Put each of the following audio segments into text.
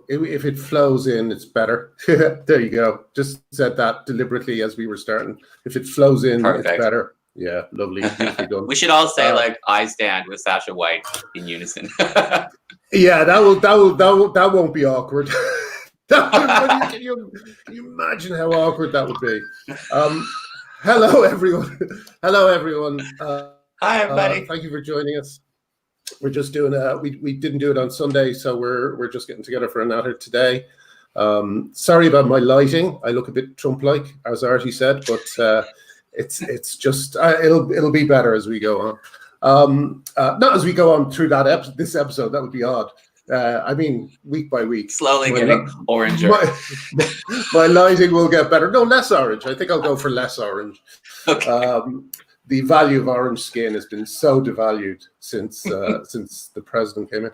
If it flows in, it's better. There you go. Just said that deliberately as we were starting. If it flows in, Perfect. It's better. Yeah, lovely, beautifully done. We should all say like "I stand" with Sasha White in unison. Yeah, that won't be awkward. Can you imagine how awkward that would be? Hello, everyone. Hello, everyone. Hi, everybody. Thank you for joining us. We're just doing we didn't do it on Sunday, so we're just getting together for another today. Sorry about my lighting. I look a bit Trump-like, as Arty said, but it's just it'll be better as we go on. Not as we go on through this episode. That would be odd. I mean, week by week. Slowly getting oranger. My lighting will get better. No, less orange. I think I'll go for less orange. Okay. The value of orange skin has been so devalued since the president came in.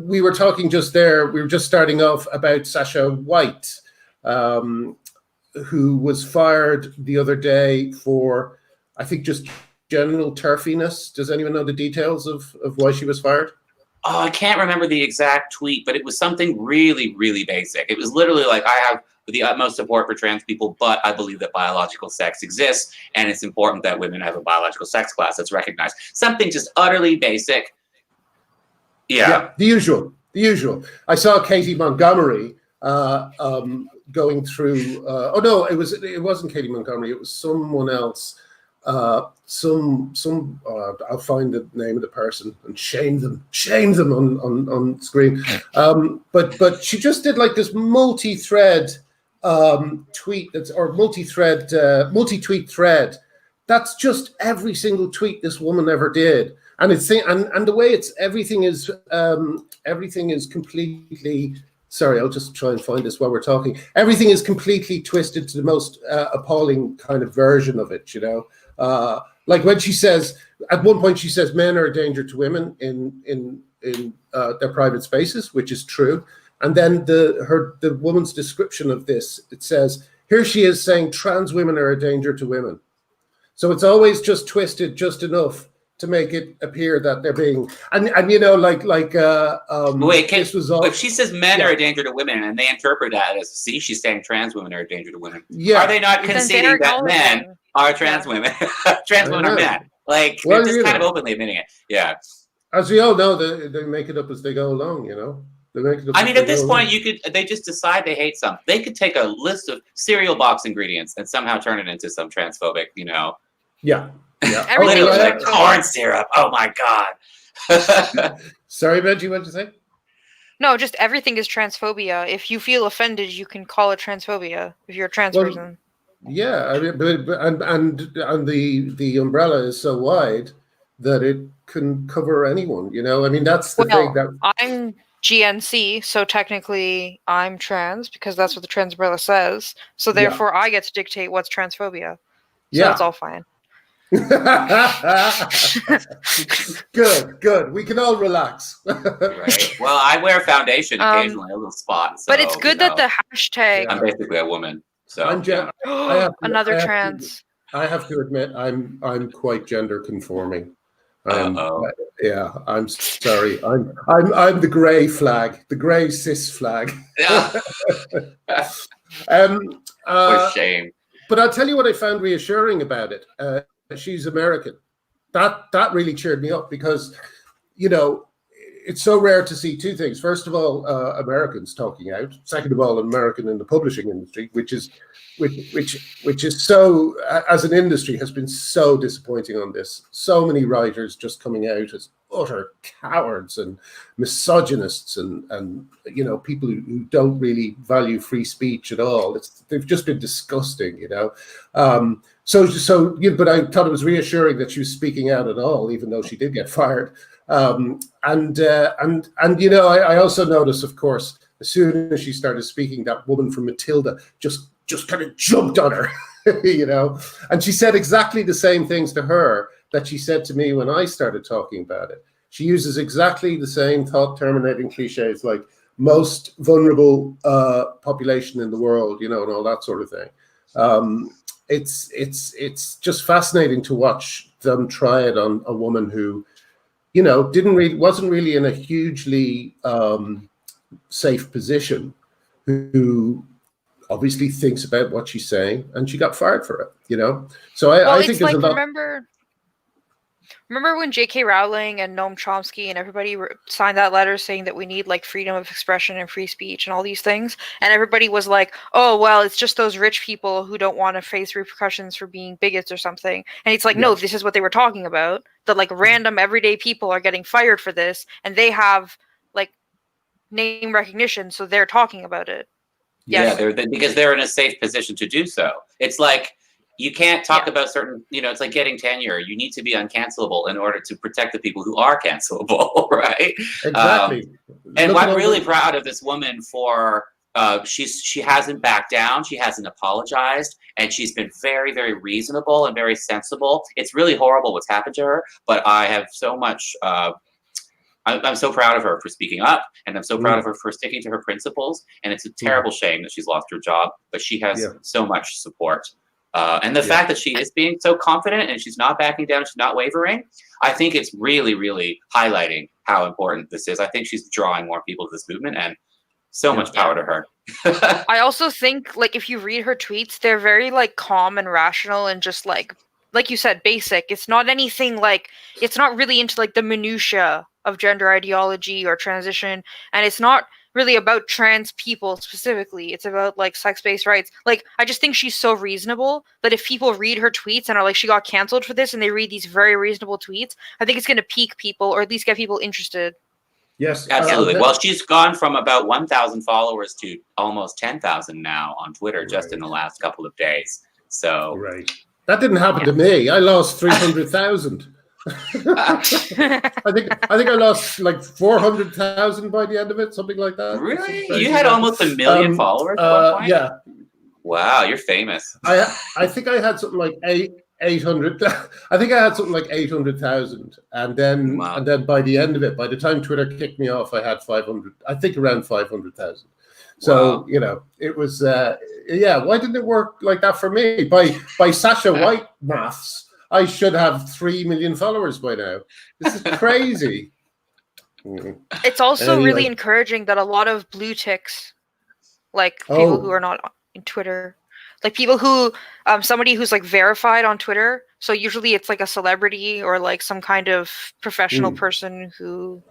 We were talking just there. We were just starting off about Sasha White, who was fired the other day for, I think, just general turfiness. Does anyone know the details of why she was fired? Oh, I can't remember the exact tweet, but it was something really, really basic. It was literally like, I have the utmost support for trans people, but I believe that biological sex exists, and it's important that women have a biological sex class that's recognized. Something just utterly basic. Yeah, the usual. I saw Katie Montgomery going through. Oh no, it wasn't Katie Montgomery. It was someone else. I'll find the name of the person and shame them on screen. But she just did like this multi-thread tweet multi-tweet thread. That's just every single tweet this woman ever did, and the way everything is completely. Sorry, I'll just try and find this while we're talking. Everything is completely twisted to the most appalling kind of version of it, you know. Like when she says, at one point she says men are a danger to women in their private spaces, which is true. And then the woman's description of this, it says, here she is saying trans women are a danger to women. So it's always just twisted just enough to make it appear that they're being, and you know, like wait, this was all, if she says men are a danger to women and they interpret that as, see, she's saying trans women are a danger to women. Yeah. Are they not conceding that men are trans women? Trans women are men. Like, they're just kind of openly admitting it. Yeah. As we all know, they make it up as they go along, you know? They make it up. I mean, at this point, they just decide they hate something. They could take a list of cereal box ingredients and somehow turn it into some transphobic, you know? Yeah. Yeah. Literally, like corn syrup. Oh my God. Sorry, Benji, what did you say? No, just everything is transphobia. If you feel offended, you can call it transphobia if you're a trans person. Yeah, I mean, and the umbrella is so wide that it can cover anyone. You know, I mean, that's the thing that I'm GNC, so technically I'm trans because that's what the trans umbrella says. So therefore, I get to dictate what's transphobia. So that's all fine. Good. We can all relax. Right. Well, I wear foundation occasionally, a little spot. So, but it's good that the hashtag. I'm basically a woman, so another trans. I have to admit, I'm quite gender conforming. I'm sorry. I'm the grey flag, the grey cis flag. Yeah. For shame. But I'll tell you what I found reassuring about it. She's American. That really cheered me up because, you know, it's so rare to see two things. First of all, Americans talking out. Second of all, American in the publishing industry, which is so, as an industry, has been so disappointing on this. So many writers just coming out as utter cowards and misogynists and you know, people who don't really value free speech at all. They've just been disgusting, you know. But I thought it was reassuring that she was speaking out at all, even though she did get fired. And you know, I also noticed, of course, as soon as she started speaking, that woman from Matilda just kind of jumped on her, you know. And she said exactly the same things to her that she said to me when I started talking about it. She uses exactly the same thought-terminating cliches, like most vulnerable population in the world, you know, and all that sort of thing. It's just fascinating to watch them try it on a woman who, wasn't really in a hugely safe position, who obviously thinks about what she's saying, and she got fired for it. So I think there's a lot. Remember when J.K. Rowling and Noam Chomsky and everybody signed that letter saying that we need like freedom of expression and free speech and all these things, and everybody was like, oh well, it's just those rich people who don't want to face repercussions for being bigots or something. And it's like, no, this is what they were talking about, that like random everyday people are getting fired for this, and they have like name recognition, so they're talking about it. Yes. Yeah, because they're in a safe position to do so. It's like, you can't talk about certain, it's like getting tenure. You need to be uncancelable in order to protect the people who are cancelable, right? Exactly. And I'm really proud of this woman for, she hasn't backed down, she hasn't apologized, and she's been very, very reasonable and very sensible. It's really horrible what's happened to her, but I have so much, I'm so proud of her for speaking up, and I'm so proud of her for sticking to her principles, and it's a terrible shame that she's lost her job, but she has so much support. And the fact that she is being so confident and she's not backing down, she's not wavering, I think it's really, really highlighting how important this is. I think she's drawing more people to this movement, and so much power to her. I also think, like, if you read her tweets, they're very, like, calm and rational and just, like you said, basic. It's not anything, like, it's not really into, like, the minutia of gender ideology or transition, and it's not really about trans people specifically. It's about like sex-based rights. Like, I just think she's so reasonable that if people read her tweets and are like, she got canceled for this, and they read these very reasonable tweets, I think it's going to pique people, or at least get people interested. Yes, absolutely. Well, she's gone from about 1,000 followers to almost 10,000 now on Twitter just in the last couple of days. So that didn't happen to me. I lost 300,000. I think I lost like 400,000 by the end of it, something like that. Really? You had almost 1 million followers at one point? Yeah. Wow, you're famous. I think I had something like 800. I think I had something like 800,000, and then by the end of it, by the time Twitter kicked me off, I had 500. I think around 500,000. So it was why didn't it work like that for me? By Sasha White maths, I should have 3 million followers by now. This is crazy. It's also really encouraging that a lot of blue ticks, like people who are not in Twitter, like people who, somebody who's like verified on Twitter. So usually it's like a celebrity or like some kind of professional person who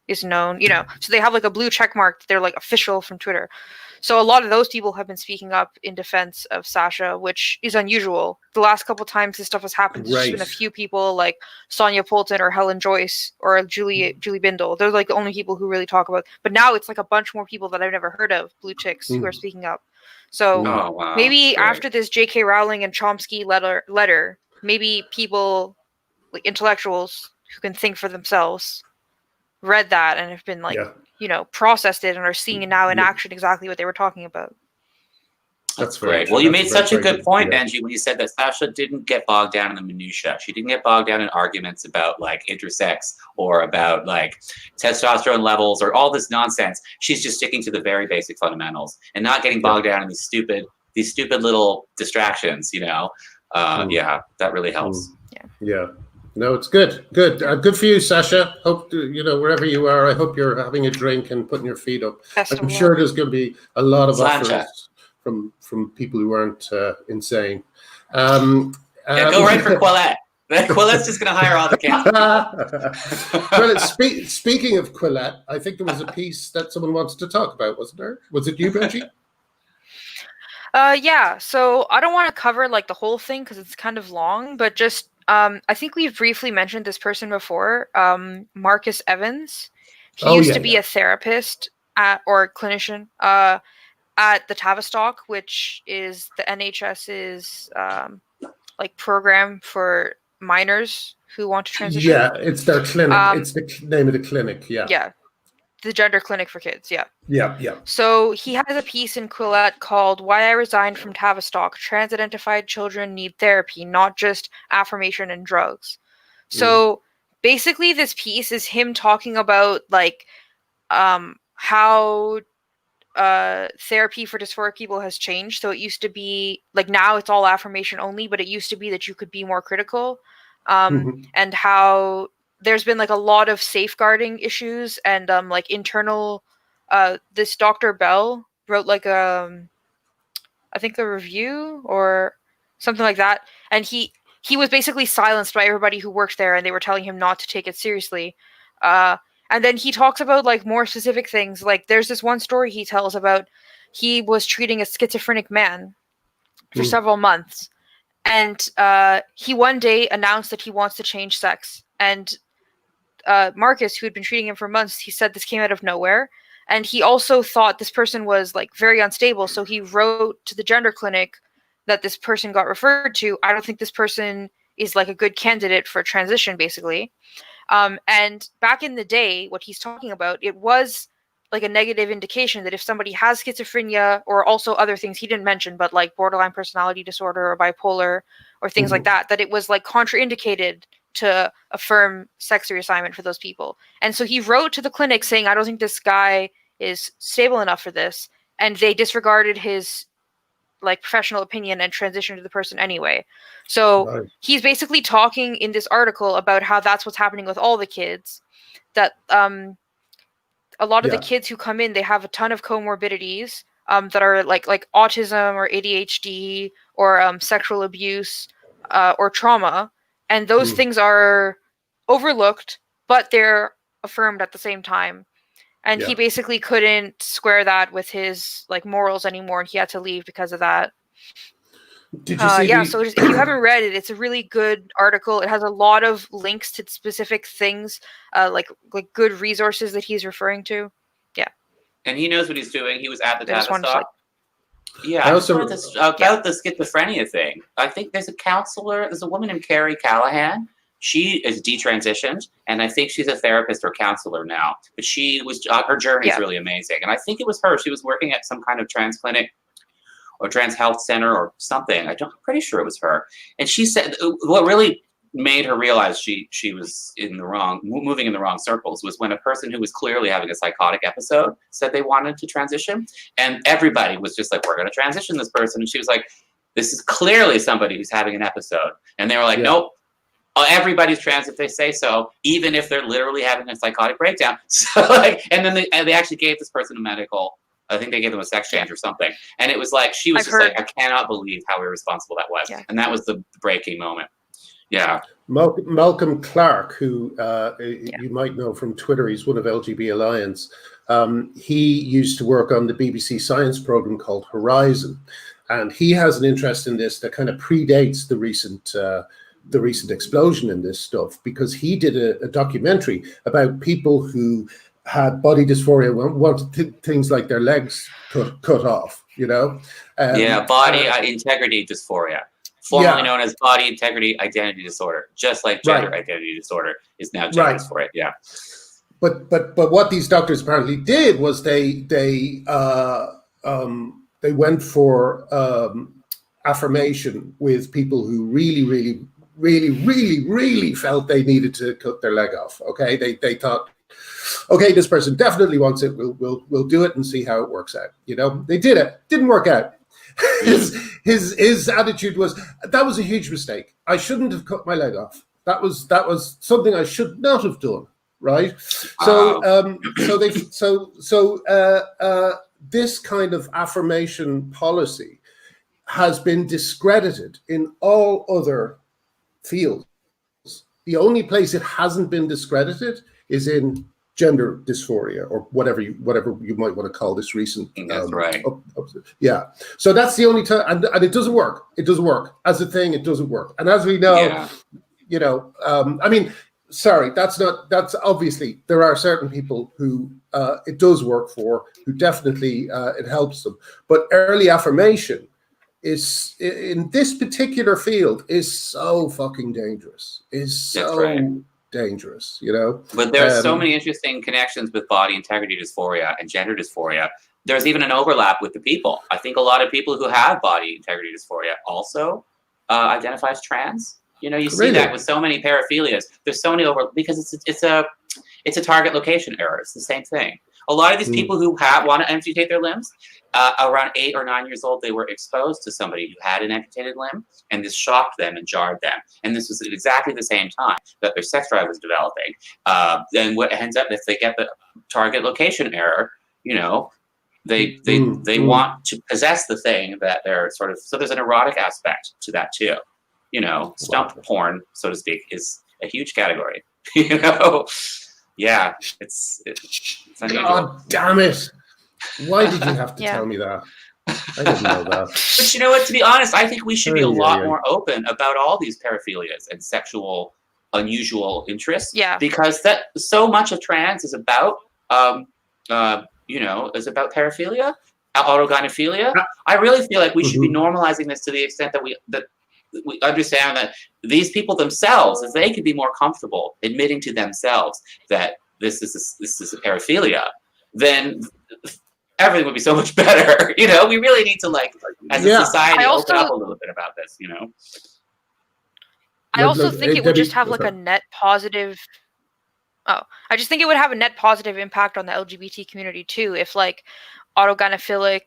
is known, so they have like a blue check mark. They're like official from Twitter. So a lot of those people have been speaking up in defense of Sasha, which is unusual. The last couple times this stuff has happened, there's just been a few people like Sonia Poulton or Helen Joyce or Julie Bindel. They're like the only people who really talk about. But now it's like a bunch more people that I've never heard of, blue ticks, who are speaking up. So maybe after this J.K. Rowling and Chomsky letter, maybe people, like intellectuals who can think for themselves, read that and have been like, processed it and are seeing now in action exactly what they were talking about. That's great. Well, you made such a good point, Benji, when you said that Sasha didn't get bogged down in the minutia. She didn't get bogged down in arguments about like intersex or about like testosterone levels or all this nonsense. She's just sticking to the very basic fundamentals and not getting bogged down in these stupid little distractions. That really helps. Yeah. No, it's good. Good for you, Sasha. Hope wherever you are, I hope you're having a drink and putting your feet up. I'm sure there's going to be a lot of offers from people who aren't insane. Go right for Quillette. Quillette's just going to hire all the kids. Speaking of Quillette, I think there was a piece that someone wanted to talk about, wasn't there? Was it you, Benji? So I don't want to cover like the whole thing because it's kind of long, but just I think we've briefly mentioned this person before, Marcus Evans. He used to be a therapist or clinician at the Tavistock, which is the NHS's like program for minors who want to transition. Yeah, it's their clinic. It's the name of the clinic. Yeah. Yeah. The gender clinic for kids, yeah. Yeah. So he has a piece in Quillette called "Why I Resigned from Tavistock: Trans-Identified Children Need Therapy, Not Just Affirmation and Drugs." So basically this piece is him talking about like how therapy for dysphoric people has changed. So it used to be like, now it's all affirmation only, but it used to be that you could be more critical, and how there's been like a lot of safeguarding issues and like internal. This Dr. Bell wrote like I think a review or something like that, and he was basically silenced by everybody who worked there, and they were telling him not to take it seriously. And then he talks about like more specific things. Like there's this one story he tells about he was treating a schizophrenic man for several months, and he one day announced that he wants to change sex. And Marcus, who had been treating him for months, he said this came out of nowhere. And he also thought this person was like very unstable, so he wrote to the gender clinic that this person got referred to. I don't think this person is like a good candidate for transition, basically. And back in the day, what he's talking about, it was like a negative indication that if somebody has schizophrenia or also other things he didn't mention, but like borderline personality disorder or bipolar or things like that, that it was like contraindicated to affirm sex reassignment for those people. And so he wrote to the clinic saying, I don't think this guy is stable enough for this. And they disregarded his like professional opinion and transitioned to the person anyway. So he's basically talking in this article about how that's what's happening with all the kids, that a lot of the kids who come in, they have a ton of comorbidities that are like autism or ADHD or sexual abuse or trauma. And those things are overlooked, but they're affirmed at the same time. And he basically couldn't square that with his like morals anymore. He had to leave because of that. Did you see so just, if you haven't read it, it's a really good article. It has a lot of links to specific things, like good resources that he's referring to. Yeah. And he knows what he's doing. He was at the Tavistock. I just wanted to, about the schizophrenia thing. I think there's a woman named Carrie Callahan. She is detransitioned, and I think she's a therapist or counselor now. But she was her journey is really amazing, and I think it was her. She was working at some kind of trans clinic or trans health center or something. I'm pretty sure it was her. And she said what really made her realize she was moving in the wrong circles was when a person who was clearly having a psychotic episode said they wanted to transition, and everybody was just like, "We're going to transition this person," and she was like, "This is clearly somebody who's having an episode," and they were like, "Nope." Everybody's trans if they say so, even if they're literally having a psychotic breakdown. So, and then they actually gave this person a medical. I think they gave them a sex change or something. And it was like she was like, I cannot believe how irresponsible that was. Yeah. And that was the breaking moment. Yeah. Malcolm Clark, who you might know from Twitter, he's one of LGB Alliance. He used to work on the BBC science program called Horizon, and he has an interest in this that kind of predates the recent explosion in this stuff, because he did a documentary about people who had body dysphoria, wanted things like their legs cut off, you know? Body integrity dysphoria, formerly known as body integrity identity disorder, just like gender identity disorder is now gender dysphoria. Yeah. But what these doctors apparently did was they went for affirmation with people who really felt they needed to cut their leg off. Okay, they thought, okay, this person definitely wants it. We'll do it and see how it works out. You know, they did it. Didn't work out. His attitude was, that was a huge mistake. I shouldn't have cut my leg off. That was something I should not have done. Right. So this kind of affirmation policy has been discredited in all other fields. The only place it hasn't been discredited is in gender dysphoria, or whatever you might want to call this recent. That's right. Yeah. So that's the only time, and it doesn't work. It doesn't work as a thing. It doesn't work. And as we know, you know, I mean, sorry, that's obviously there are certain people who it does work for, who definitely it helps them. But early affirmation is, in this particular field, is so fucking dangerous. Dangerous, you know. But there's so many interesting connections with body integrity dysphoria and gender dysphoria. There's even an overlap with the people. I think a lot of people who have body integrity dysphoria also identify as trans. You know, you see that with so many paraphilias. There's so many because it's a target location error. It's the same thing. A lot of these people who want to amputate their limbs, around 8 or 9 years old, they were exposed to somebody who had an amputated limb, and this shocked them and jarred them. And this was at exactly the same time that their sex drive was developing. Then what ends up, if they get the target location error, you know, they want to possess the thing that they're sort of, so there's an erotic aspect to that too. You know, stump porn, so to speak, is a huge category. You know, yeah, it's unusual. God damn it! Why did you have to tell me that? I didn't know that. But you know what? To be honest, I think we should be a lot more open about all these paraphilias and sexual unusual interests. Yeah. Because that so much of trans is about, you know, is about paraphilia, autogynephilia. I really feel like we should be normalizing this to the extent that we understand that these people themselves, if they could be more comfortable admitting to themselves that this is a paraphilia, then everything would be so much better. You know, we really need to, like, as a society, open up a little bit about this, you know? I also think it would just have like a net positive. I just think it would have a net positive impact on the LGBT community too, if like autogynephilic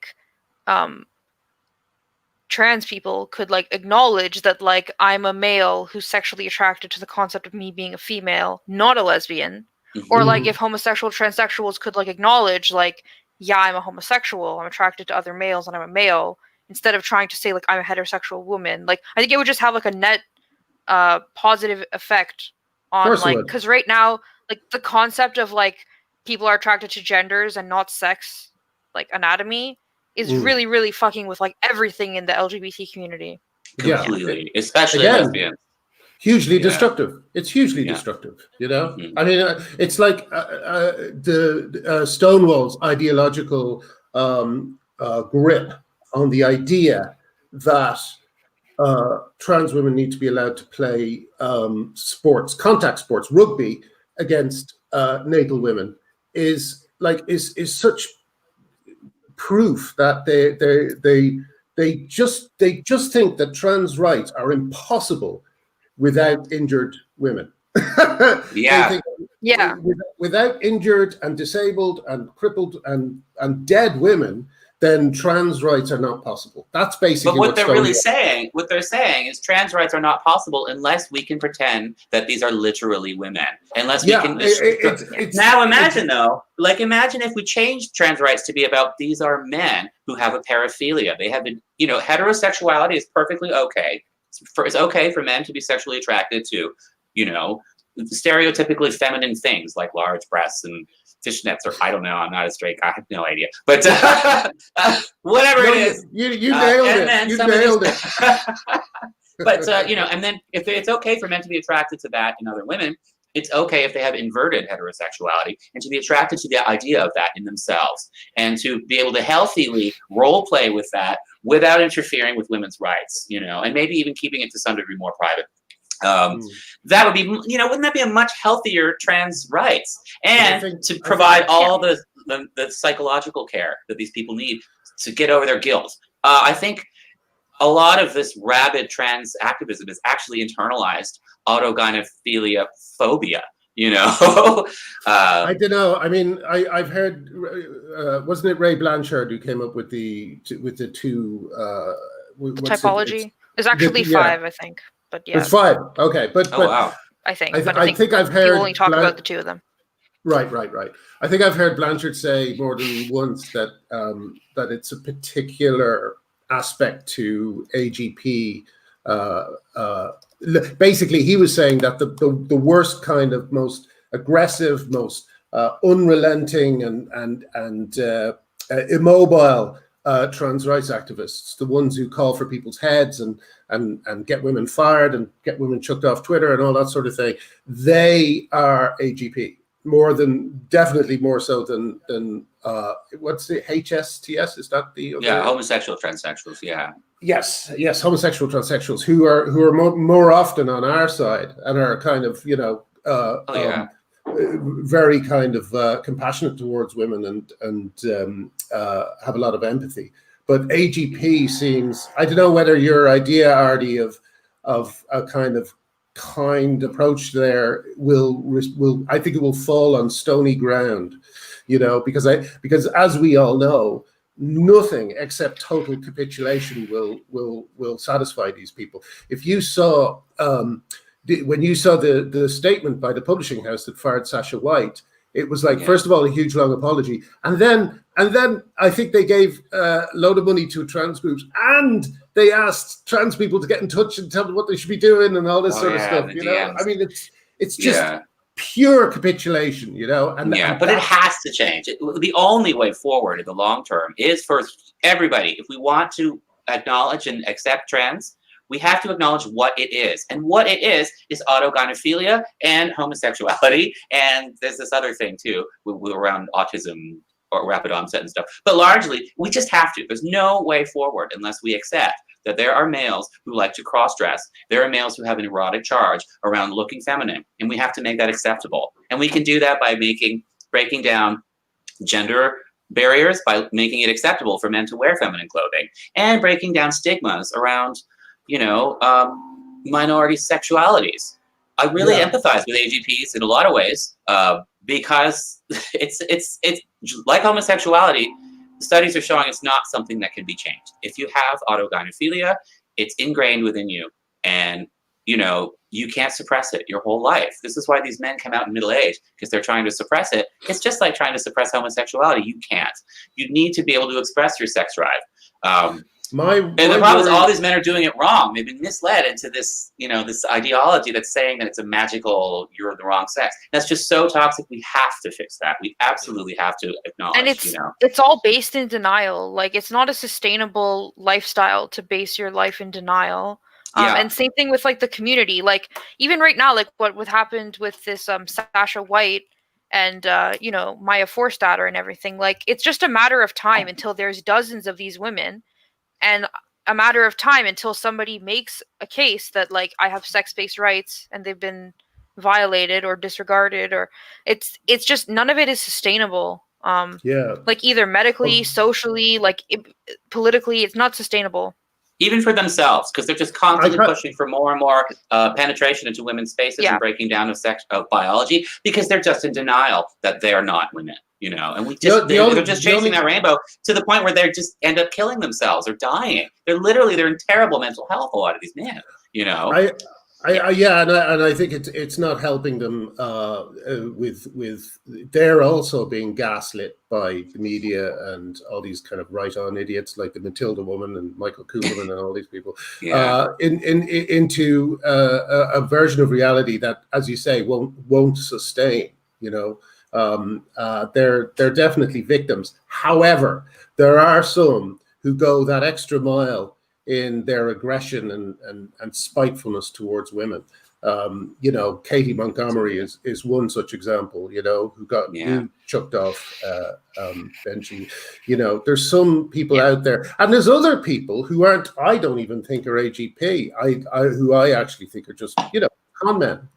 trans people could like acknowledge that like I'm a male who's sexually attracted to the concept of me being a female, not a lesbian. Or like if homosexual transsexuals could like acknowledge like, yeah, I'm a homosexual, I'm attracted to other males and I'm a male, instead of trying to say like I'm a heterosexual woman. Like I think it would just have like a net positive effect on like, because right now like the concept of like people are attracted to genders and not sex, like anatomy, is really, really fucking with like everything in the LGBT community. Completely, especially lesbians. Hugely destructive. It's hugely destructive, you know? I mean, it's like the Stonewall's ideological grip on the idea that trans women need to be allowed to play sports, contact sports, rugby against natal women is such proof that they just think that trans rights are impossible without injured women. Without injured and disabled and crippled and dead women, then trans rights are not possible. That's basically what they're really saying. What they're saying is trans rights are not possible unless we can pretend that these are literally women. Unless we can. Now imagine though, like imagine if we changed trans rights to be about these are men who have a paraphilia. They have been, you know, heterosexuality is perfectly okay. It's okay for men to be sexually attracted to, you know, stereotypically feminine things like large breasts and fishnets, or I don't know. I'm not a straight guy. I have no idea. But whatever it is, you nailed it. You nailed it. But you know, and then if it's okay for men to be attracted to that in other women, it's okay if they have inverted heterosexuality and to be attracted to the idea of that in themselves, and to be able to healthily role play with that without interfering with women's rights, you know, and maybe even keeping it to some degree more private. That would be, you know, wouldn't that be a much healthier trans rights? And to provide all the psychological care that these people need to get over their guilt. I think a lot of this rabid trans activism is actually internalized autogynephilia phobia, you know? I don't know. I mean, I've heard, wasn't it Ray Blanchard who came up with the two... typology? It's actually 5, I think. But yeah, it's 5. Okay, but wow. I think I've heard people only talk about the 2 of them. Right. I think I've heard Blanchard say more than once that that it's a particular aspect to AGP. Basically, he was saying that the worst kind of, most aggressive, most unrelenting and immobile trans rights activists, the ones who call for people's heads and get women fired and get women chucked off Twitter and all that sort of thing, they are AGP definitely more so than what's the HSTS? Is that the homosexual transsexuals? Yes, homosexual transsexuals who are more often on our side and are kind of, you know, very kind of compassionate towards women and have a lot of empathy. But AGP seems, I don't know whether your idea, Arty, of a kind approach there will I think it will fall on stony ground, you know, because as we all know, nothing except total capitulation will satisfy these people. If you saw when you saw the statement by the publishing house that fired Sasha White, it was like, first of all, a huge long apology, and then I think they gave a load of money to trans groups, and they asked trans people to get in touch and tell them what they should be doing and all this sort of stuff. You know, I mean, it's just pure capitulation, you know. And but it has to change. The only way forward in the long term is for everybody. If we want to acknowledge and accept trans, we have to acknowledge what it is. And what it is autogynephilia and homosexuality. And there's this other thing too, around autism or rapid onset and stuff. But largely, we just have to. There's no way forward unless we accept that there are males who like to cross-dress. There are males who have an erotic charge around looking feminine. And we have to make that acceptable. And we can do that by breaking down gender barriers, by making it acceptable for men to wear feminine clothing, and breaking down stigmas around, you know, minority sexualities. I really empathize with AGPs in a lot of ways because it's like homosexuality. Studies are showing it's not something that can be changed. If you have autogynephilia, it's ingrained within you, and you know you can't suppress it your whole life. This is why these men come out in middle age, because they're trying to suppress it. It's just like trying to suppress homosexuality. You can't. You need to be able to express your sex drive. And the problem is all these men are doing it wrong. They've been misled into this, you know, this ideology that's saying that it's a magical, you're the wrong sex. That's just so toxic. We have to fix that. We absolutely have to acknowledge, and it's all based in denial. Like, it's not a sustainable lifestyle to base your life in denial. And same thing with like the community. Like even right now, like what happened with this Sasha White and you know, Maya Forstater and everything. Like, it's just a matter of time until there's dozens of these women. And a matter of time until somebody makes a case that, like, I have sex-based rights and they've been violated or disregarded, or it's just none of it is sustainable. Like either medically, socially, like politically, it's not sustainable. Even for themselves, because they're just constantly pushing for more and more penetration into women's spaces and breaking down of biology, because they're just in denial that they are not women. You know, and they're just chasing that rainbow to the point where they just end up killing themselves or dying. They're in terrible mental health, a lot of these men, you know. And I think it's not helping them with they're also being gaslit by the media and all these kind of right-on idiots like the Matilda woman and Michael Cooperman and all these people into a version of reality that, as you say, won't sustain, you know. They're definitely victims. However, there are some who go that extra mile in their aggression and spitefulness towards women. You know, Katie Montgomery is one such example, you know, who got chucked off Benji. You know, there's some people out there, and there's other people who I don't even think are AGP. Who I actually think are just, you know, con men,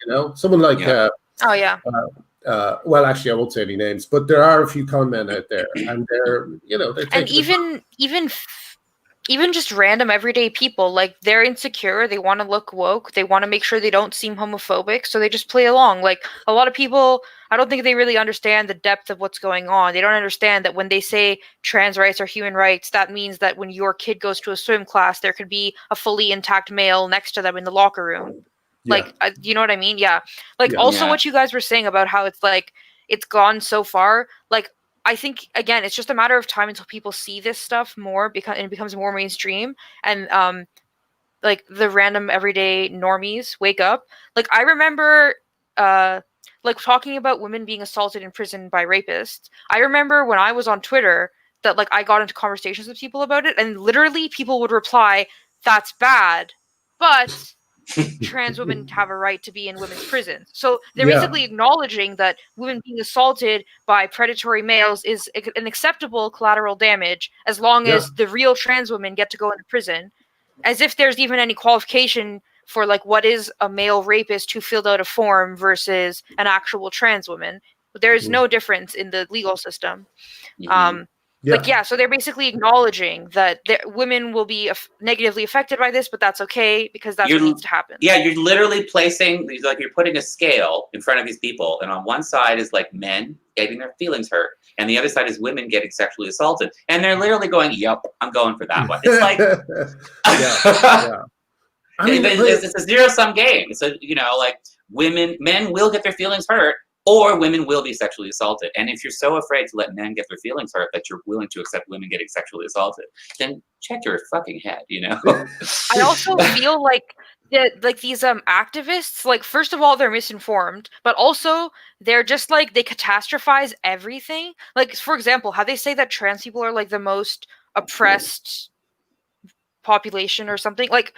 you know, someone like well, actually, I won't say any names, but there are a few con men out there, and they're, you know, they're and even just random everyday people, like they're insecure, they want to look woke, they want to make sure they don't seem homophobic, so they just play along. Like a lot of people, I don't think they really understand the depth of what's going on. They don't understand that when they say trans rights are human rights, that means that when your kid goes to a swim class, there could be a fully intact male next to them in the locker room. Like, you know what I mean? Yeah. Like, also what you guys were saying about how it's like, it's gone so far. Like, I think, again, it's just a matter of time until people see this stuff more and it becomes more mainstream. And, like, the random everyday normies wake up. Like, I remember, like, talking about women being assaulted in prison by rapists. I remember when I was on Twitter that, like, I got into conversations with people about it. And literally people would reply, that's bad, but trans women have a right to be in women's prisons. So they're basically acknowledging that women being assaulted by predatory males is an acceptable collateral damage as long as the real trans women get to go into prison, as if there's even any qualification for, like, what is a male rapist who filled out a form versus an actual trans woman. There is no difference in the legal system. Like, yeah, so they're basically acknowledging that women will be negatively affected by this, but that's okay because that's what needs to happen. Yeah, you're literally placing, like, you're putting a scale in front of these people, and on one side is like men getting their feelings hurt, and the other side is women getting sexually assaulted, and they're literally going, "Yep, I'm going for that one." It's like, I mean, it's a zero-sum game. So, you know, like, men will get their feelings hurt, or women will be sexually assaulted. And if you're so afraid to let men get their feelings hurt that you're willing to accept women getting sexually assaulted, then check your fucking head, you know? I also feel like these activists, like, first of all, they're misinformed, but also they're just like, they catastrophize everything. Like, for example, how they say that trans people are like the most oppressed population or something. Like,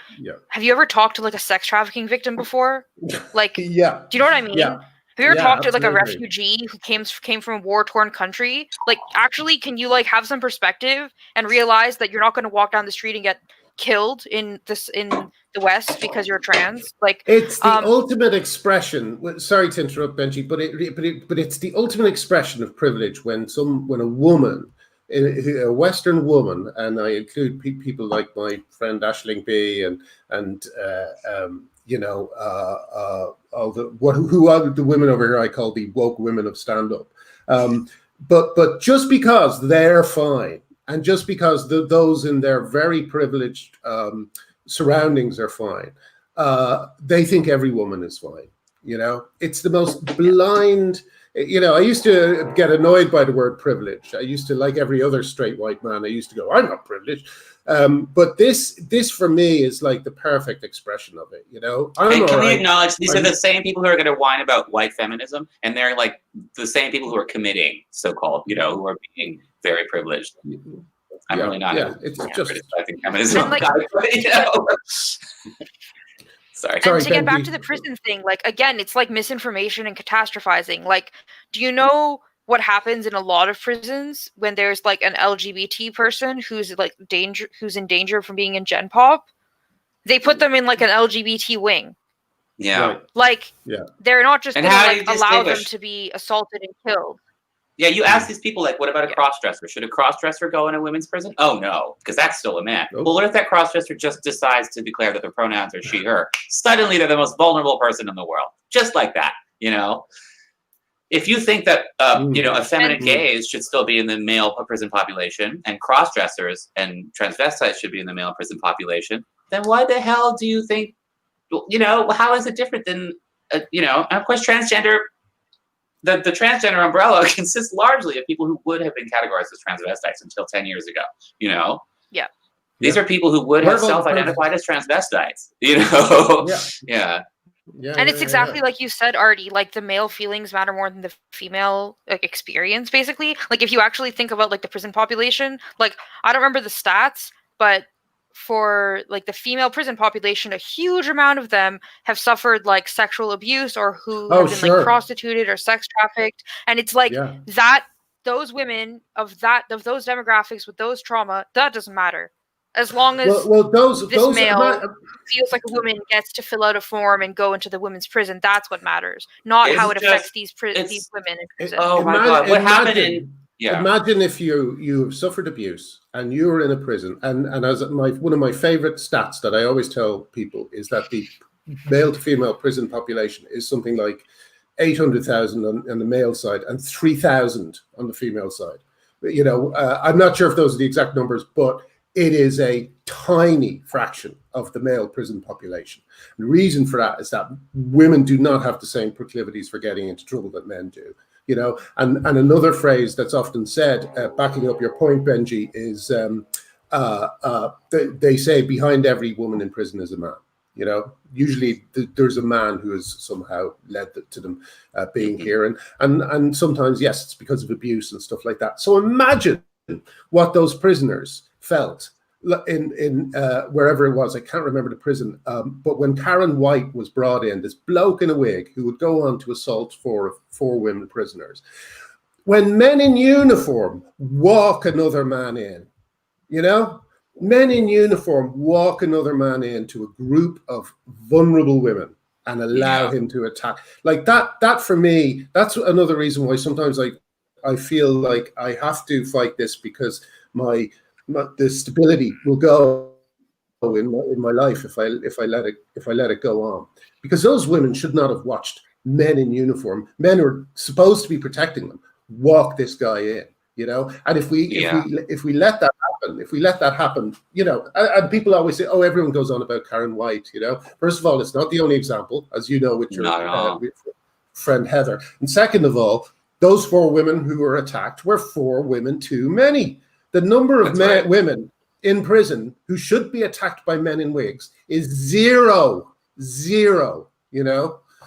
have you ever talked to like a sex trafficking victim before? Like, do you know what I mean? Have you ever talked to like a refugee who came from a war-torn country? Like, actually, can you like have some perspective and realize that you're not going to walk down the street and get killed in the West because you're trans? Like, it's the ultimate expression. Sorry to interrupt, Benji, but it's the ultimate expression of privilege when a woman, a Western woman, and I include people like my friend Aisling B and you know, who are the women over here I call the woke women of stand-up. But just because they're fine, and just because those in their very privileged surroundings are fine, they think every woman is fine. You know, it's the most blind. You know, I used to get annoyed by the word privilege. I used to, like every other straight white man, I used to go, "I'm not privileged." But this for me is like the perfect expression of it, you know. And can we acknowledge these are the same people who are going to whine about white feminism, and they're like the same people who are committing, so-called, you know, who are being very privileged. I'm really not. It's just I think feminism. Like, you know? Sorry. And to get back to the prison thing, like, again, it's like misinformation and catastrophizing. Like, do you know what happens in a lot of prisons when there's like an LGBT person who's in danger from being in Gen Pop? They put them in like an LGBT wing. Yeah. Like, they're not just going to like allow them to be assaulted and killed. Yeah, you ask these people, like, what about a cross-dresser? Should a cross-dresser go in a women's prison? Oh, no, because that's still a man. Well, what if that cross-dresser just decides to declare that their pronouns are she, her? Suddenly, they're the most vulnerable person in the world. Just like that, you know? If you think that, you know, effeminate gays should still be in the male prison population, and cross-dressers and transvestites should be in the male prison population, then why the hell do you think, you know, how is it different than, you know, and of course, transgender... The transgender umbrella consists largely of people who would have been categorized as transvestites until 10 years ago, you know? Yeah. These are people who would have self-identified as transvestites, you know? Yeah. And it's exactly like you said, Arty, like the male feelings matter more than the female like experience, basically. Like, if you actually think about like the prison population, like, I don't remember the stats, but for like the female prison population, a huge amount of them have suffered like sexual abuse or who have been like prostituted or sex trafficked. And it's like that those women of those demographics with those trauma, that doesn't matter. As long as this male feels like a woman gets to fill out a form and go into the women's prison, that's what matters. Not how it affects these women in prison. Oh my God, what happened in... Yeah. Imagine if you've suffered abuse and you're in a prison, and as one of my favorite stats that I always tell people is that the male to female prison population is something like 800,000 on the male side and 3,000 on the female side. You know, I'm not sure if those are the exact numbers, but it is a tiny fraction of the male prison population. And the reason for that is that women do not have the same proclivities for getting into trouble that men do. You know, and another phrase that's often said, backing up your point, Benji, is they say behind every woman in prison is a man. You know, usually there's a man who has somehow led to them being here, and sometimes yes, it's because of abuse and stuff like that. So imagine what those prisoners felt in wherever it was. I can't remember the prison, but when Karen White was brought in, this bloke in a wig who would go on to assault four women prisoners, when men in uniform walk another man in, you know, men in uniform walk another man into a group of vulnerable women and allow him to attack, like that for me, that's another reason why sometimes I feel like I have to fight this because the stability will go in my life if I let it go on, because those women should not have watched men in uniform, men who are supposed to be protecting them, walk this guy in, and if we let that happen, and people always say, oh, everyone goes on about Karen White, first of all, it's not the only example, as you know, with your friend Heather, and second of all, those 4 women who were attacked were 4 women too many. The number of women in prison who should be attacked by men in wigs is zero,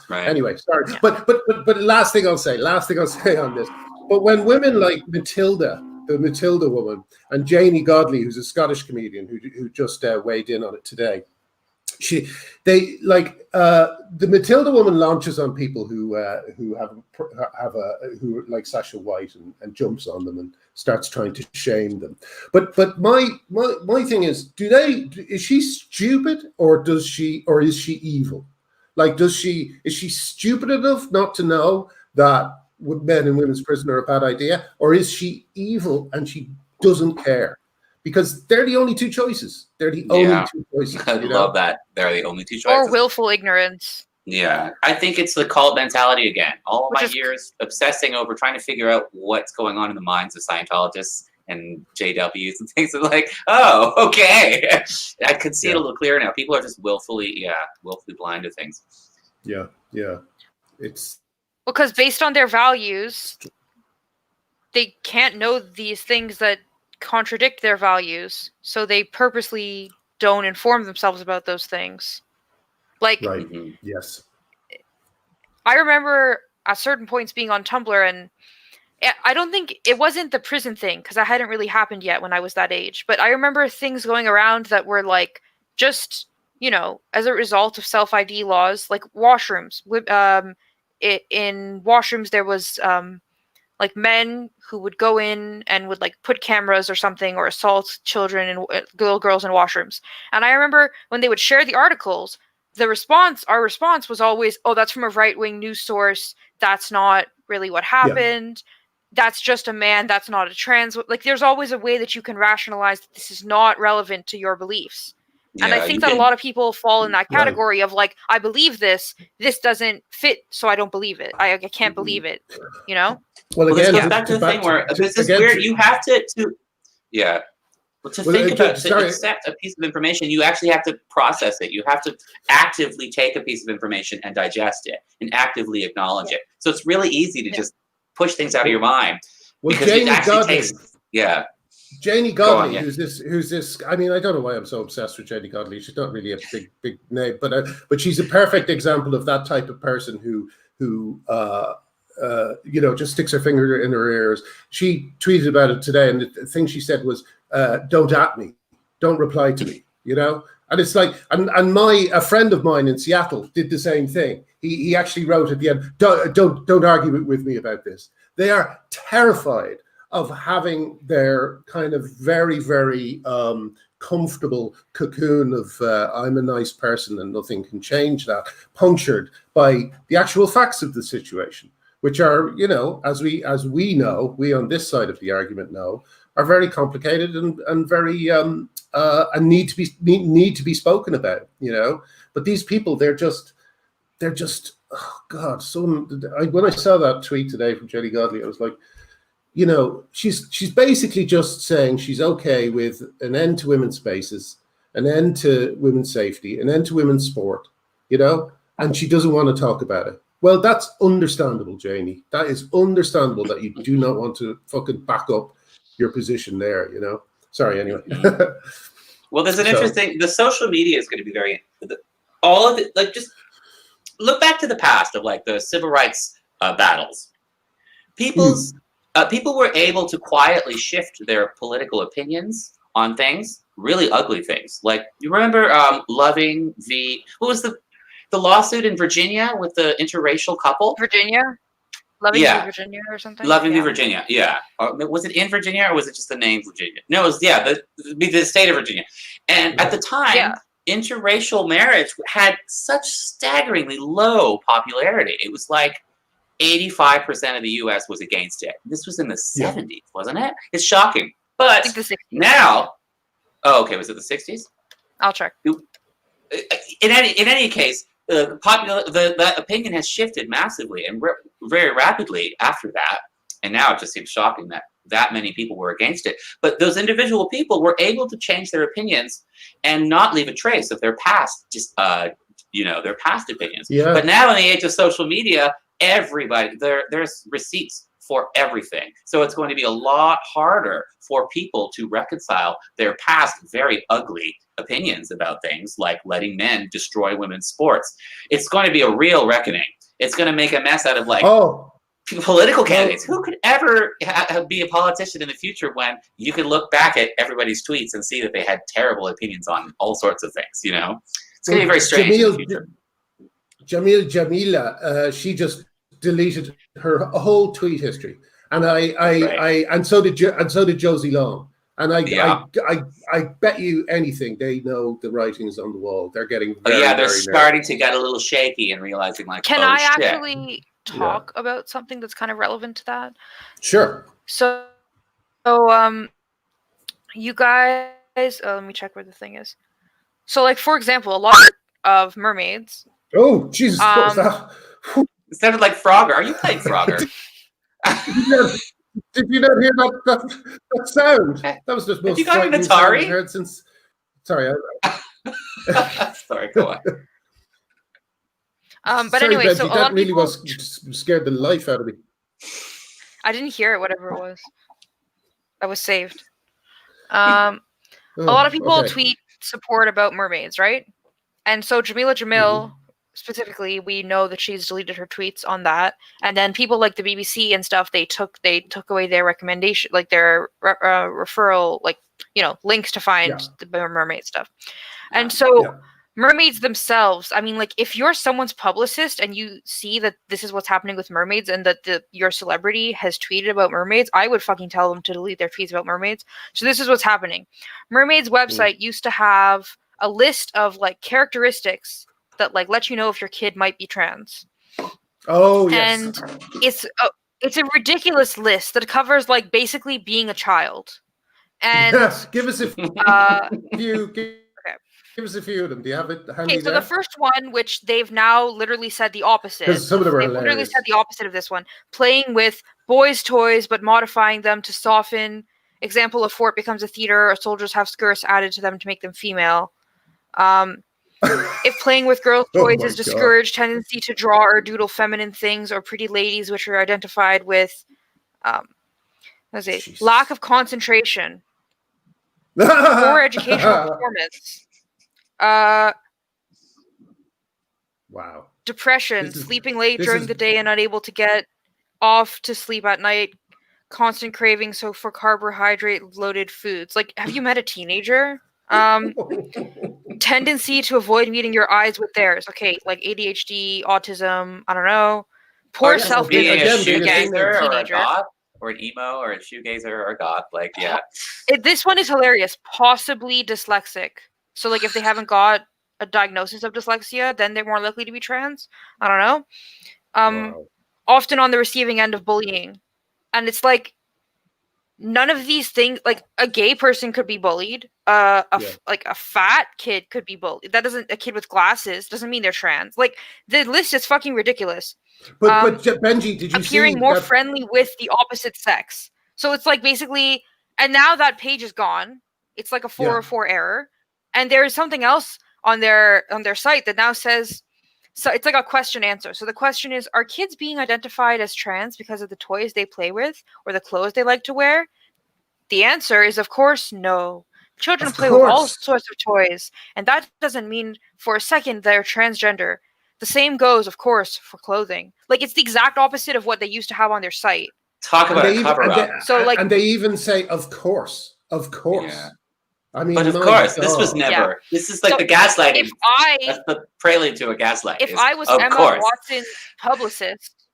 Right. Anyway, sorry. Yeah. But last thing I'll say on this. But when women like Matilda, the Matilda woman, and Janie Godley, who's a Scottish comedian who just weighed in on it today, the Matilda woman launches on people who like Sasha White and jumps on them and starts trying to shame them. But my thing is, is she stupid or is she evil? Like, is she stupid enough not to know that men in women's prison are a bad idea, or is she evil and she doesn't care? Because they're the only 2 choices. They're the only 2 choices. I love that. They're the only 2 choices. Or willful ignorance. Yeah. I think it's the cult mentality again. All my years obsessing over trying to figure out what's going on in the minds of Scientologists and JWs and things. Are like, oh, okay. I can see it a little clearer now. People are just willfully blind to things. Yeah. It's because based on their values, they can't know these things that contradict their values, so they purposely don't inform themselves about those things. Like, yes, I remember at certain points being on Tumblr, and I don't think it wasn't the prison thing because that hadn't really happened yet when I was that age, but I remember things going around that were like just, as a result of self-ID laws, like washrooms. In washrooms there was like men who would go in and would like put cameras or something or assault children and little girls in washrooms. And I remember when they would share the articles, our response was always, oh, that's from a right-wing news source. That's not really what happened. That's just a man. That's not a trans. Like, there's always a way that you can rationalize that this is not relevant to your beliefs. And I think that a lot of people fall in that category of like, I believe this doesn't fit, so I don't believe it. I can't believe it, Well, again, this goes back to the thing where this is weird. You have to accept a piece of information, you actually have to process it. You have to actively take a piece of information and digest it and actively acknowledge it. So it's really easy to just push things out of your mind. Because it actually takes Janie Godley, on, who's this? I mean, I don't know why I'm so obsessed with Janie Godley. She's not really a big name, but she's a perfect example of that type of person who just sticks her finger in her ears. She tweeted about it today, and the thing she said was, "Don't at me, don't reply to me." And it's like, and a friend of mine in Seattle did the same thing. He actually wrote at the end, "Don't argue with me about this." They are terrified of having their kind of very, very comfortable cocoon of I'm a nice person and nothing can change that, punctured by the actual facts of the situation, which are, as we know, we on this side of the argument know, are very complicated and very and need to be spoken about, But these people, they're just oh God. When I saw that tweet today from Jenny Godley, I was like, she's basically just saying she's okay with an end to women's spaces, an end to women's safety, an end to women's sport, and she doesn't want to talk about it. Well, that's understandable, Janie. That is understandable that you do not want to fucking back up your position there, Sorry, anyway. Well, there's an interesting, the social media is going to be very, all of it, like, just look back to the past of like the civil rights battles. People were able to quietly shift their political opinions on things, really ugly things. Like, you remember Loving v. What was the lawsuit in Virginia with the interracial couple? Virginia? Loving v. Virginia or something? Loving v. Virginia, yeah. Was it in Virginia or was it just the name Virginia? No, it was, the state of Virginia. And at the time, interracial marriage had such staggeringly low popularity. It was like, 85% of the U.S. was against it. This was in the 70s, wasn't it? It's shocking. But I think the 60s. now, was it the 60s? I'll check. In any case, that opinion has shifted massively and very rapidly after that. And now it just seems shocking that many people were against it. But those individual people were able to change their opinions and not leave a trace of their past, their past opinions. Yeah. But now in the age of social media, everybody, there's receipts for everything. So it's going to be a lot harder for people to reconcile their past very ugly opinions about things like letting men destroy women's sports. It's going to be a real reckoning. It's going to make a mess out of political candidates. Who could ever be a politician in the future when you can look back at everybody's tweets and see that they had terrible opinions on all sorts of things, It's going to be very strange in the future. Jamila, she just deleted her whole tweet history, and and so did Josie Long, and I bet you anything they know the writings on the wall. They're getting they're starting to get a little shaky and realizing can I actually talk about something that's kind of relevant to that? Sure. So you guys, let me check where the thing is. So, for example, a lot of mermaids. Oh, Jesus! What was that? It sounded like Frogger. Are you playing Frogger? Did you not hear that sound? That was just most frightening sound I've heard since. Sorry. Sorry, go on. But anyway, Benji, so that really was scared the life out of me. I didn't hear it, whatever it was. That was saved. A lot of people tweet support about mermaids, right? And so Jamila Jamil, specifically, we know that she's deleted her tweets on that. And then people like the BBC and stuff, they took away their recommendation, their referral, links to find the mermaid stuff. And so mermaids themselves, I mean, if you're someone's publicist and you see that this is what's happening with mermaids and that your celebrity has tweeted about mermaids, I would fucking tell them to delete their tweets about mermaids. So this is what's happening. Mermaids website used to have a list of characteristics that let you know if your kid might be trans. Oh, yes. And it's a ridiculous list that covers basically being a child. And give us a few. Give us a few of them. Do you have it handy? Okay, so the first one, which they've now literally said the opposite. Because some of them are hilarious. Literally said the opposite of this one. Playing with boys' toys, but modifying them to soften. Example: a fort becomes a theater. Or soldiers have skirts added to them to make them female. If playing with girls' toys is discouraged, tendency to draw or doodle feminine things or pretty ladies, which are identified with lack of concentration, poor educational performance, depression, sleeping late during the day and unable to get off to sleep at night, constant craving for carbohydrate-loaded foods. Have you met a teenager? Tendency to avoid meeting your eyes with theirs. Okay, ADHD, autism, I don't know. Poor self-image. A shoegazer or a goth, or an emo, or a shoegazer or a goth. This one is hilarious. Possibly dyslexic. So, if they haven't got a diagnosis of dyslexia, then they're more likely to be trans. I don't know. Often on the receiving end of bullying. And it's none of these things, a gay person could be bullied. A fat kid could be bullied. A kid with glasses doesn't mean they're trans. The list is fucking ridiculous. But Benji, did you appearing more friendly with the opposite sex? So it's basically, and now that page is gone. It's a 404 error, and there is something else on their site that now says. So it's a question answer. So the question is, are kids being identified as trans because of the toys they play with or the clothes they like to wear? The answer is, of course, no. Children play with all sorts of toys, and that doesn't mean for a second they're transgender. The same goes, of course, for clothing. It's the exact opposite of what they used to have on their site. Talk about a cover-up. And they even say, of course. Yeah. I mean, but of course, this was never. Yeah. This is the gaslighting. That's the prelude to a gaslight. If I was Emma Watson's publicist,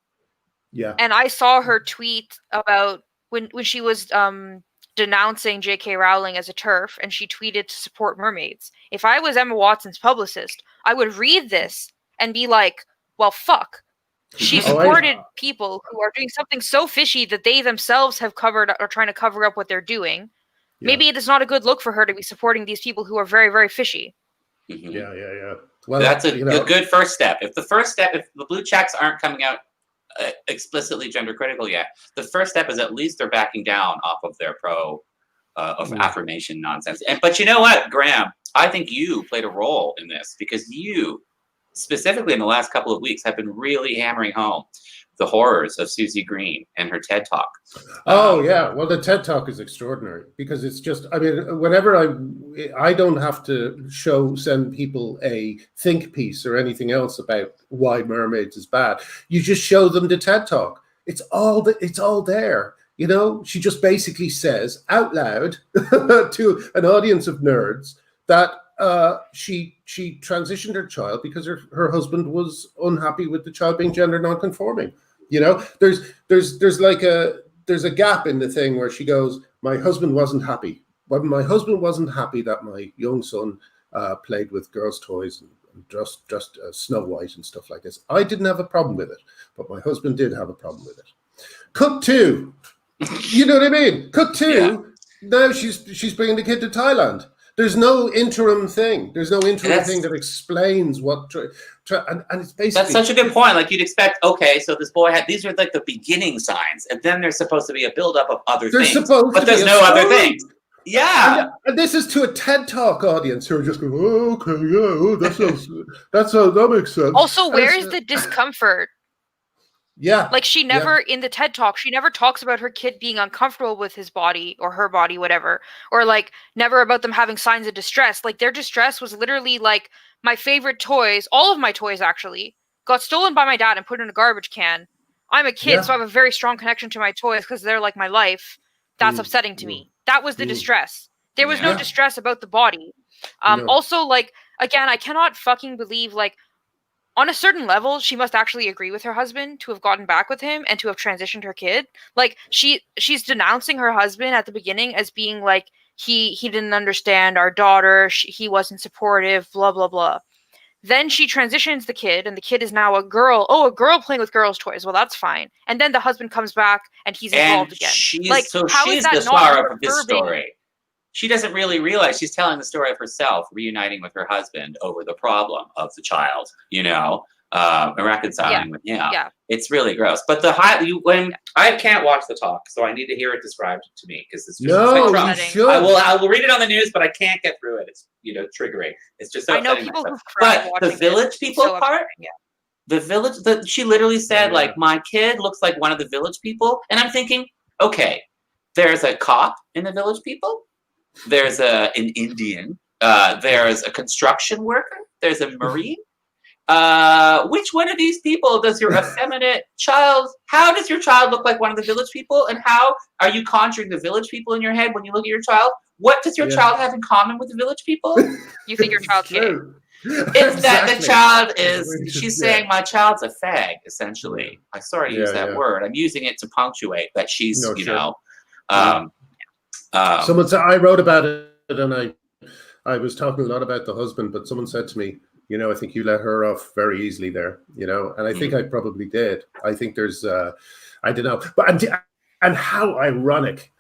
and I saw her tweet about when she was denouncing J.K. Rowling as a TERF, and she tweeted to support mermaids. If I was Emma Watson's publicist, I would read this and be like, "Well, fuck." She supported people who are doing something so fishy that they themselves have covered or trying to cover up what they're doing. Yeah. Maybe it is not a good look for her to be supporting these people who are very, very fishy. Mm-hmm. Yeah. Well, that's a good first step. If the blue checks aren't coming out explicitly gender critical yet, the first step is at least they're backing down off of their affirmation nonsense. But you know what, Graham? I think you played a role in this because you, specifically in the last couple of weeks, have been really hammering home the horrors of Susie Green and her TED Talk. Well, the TED Talk is extraordinary because it's just, I mean, whenever I don't have to send people a think piece or anything else about why Mermaids is bad. You just show them the TED Talk. It's all there. You know, she just basically says out loud to an audience of nerds that she transitioned her child because her husband was unhappy with the child being gender non-conforming. You know, there's a gap in the thing where she goes, my husband wasn't happy. When my husband wasn't happy that my young son played with girls' toys and dressed Snow White and stuff like this, I didn't have a problem with it, but my husband did have a problem with it. Cut two. You know what I mean? Cut two. Yeah. Now she's bringing the kid to Thailand. There's no interim thing. There's no interim thing that explains what. And it's basically. That's such a good point. Like you'd expect. Okay, so this boy had. These are like the beginning signs, and then there's supposed to be a buildup of other things. But there's no other things. Yeah. And this is to a TED Talk audience who are just going, oh, okay, yeah, that makes sense. Also, where is the discomfort? Yeah. Like she never, in the TED Talk, she never talks about her kid being uncomfortable with his body or her body, whatever. Or like never about them having signs of distress. Like their distress was literally like my favorite toys, all of my toys actually, got stolen by my dad and put in a garbage can. I'm a kid, so I have a very strong connection to my toys because they're like my life. That's upsetting to me. That was the distress. There was no distress about the body. Also, like, again, I cannot fucking believe, like, on a certain level, she must actually agree with her husband to have gotten back with him and to have transitioned her kid. Like she's denouncing her husband at the beginning as being like he didn't understand our daughter, he wasn't supportive, blah blah blah. Then she transitions the kid, and the kid is now a girl. Oh, a girl playing with girls' toys. Well, that's fine. And then the husband comes back, and he's involved again. She's the star of this story. She doesn't really realize she's telling the story of herself reuniting with her husband over the problem of the child, you know, and reconciling with him. Yeah. It's really gross. But I can't watch the talk, so I need to hear it described to me because it's just you should. I will read it on the news, but I can't get through it. It's triggering. It's just so I know people who cry. But the village people part, the village. She literally said like my kid looks like one of the village people, and I'm thinking, okay, there's a cop in the village people. There's an Indian. There's a construction worker. There's a Marine. Which one of these people does your effeminate child? How does your child look like one of the village people? And how are you conjuring the village people in your head when you look at your child? What does your child have in common with the village people? You think your child's gay? It's that the child is. She's saying my child's a fag. Essentially, I sort of use that word. I'm using it to punctuate that she's. Someone said I wrote about it, and I was talking a lot about the husband, but someone said to me, I think you let her off very easily there, and I think I probably did. I think there's, I don't know, but and how ironic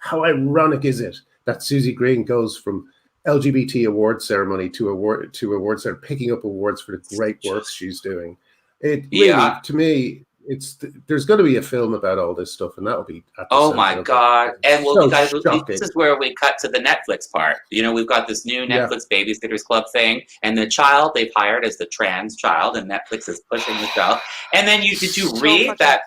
is it that Susie Green goes from LGBT award ceremony to award ceremony, picking up awards for the great work she's doing. It really, to me. There's going to be a film about all this stuff, and that'll be. Oh my god! And well, guys, this is where we cut to the Netflix part. We've got this new Netflix Babysitters Club thing, and the child they've hired as the trans child, and Netflix is pushing the child. And then did you read that?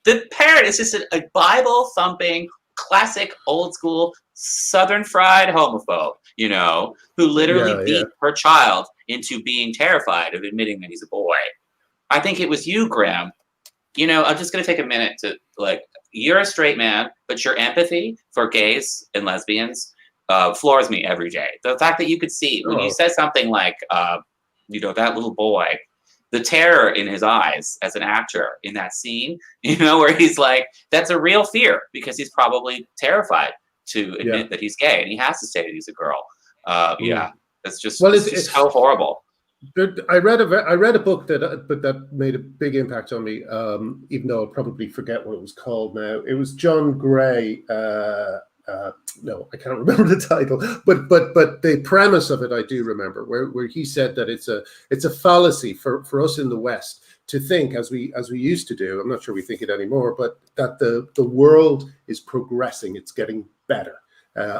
The parent is just a Bible thumping, classic, old school, Southern fried homophobe. Who literally beat her child into being terrified of admitting that he's a boy. I think it was you, Graham. I'm just going to take a minute to, you're a straight man, but your empathy for gays and lesbians floors me every day. The fact that you could see, when you said something like, that little boy, the terror in his eyes as an actor in that scene, where he's like, that's a real fear because he's probably terrified to admit that he's gay and he has to say that he's a girl. That's just, it's just so horrible. I read a book that made a big impact on me, even though I'll probably forget what it was called now. It was John Gray. No, I can't remember the title, but the premise of it I do remember, where he said that it's a fallacy for us in the West to think, as we used to do. I'm not sure we think it anymore, but that the world is progressing, it's getting better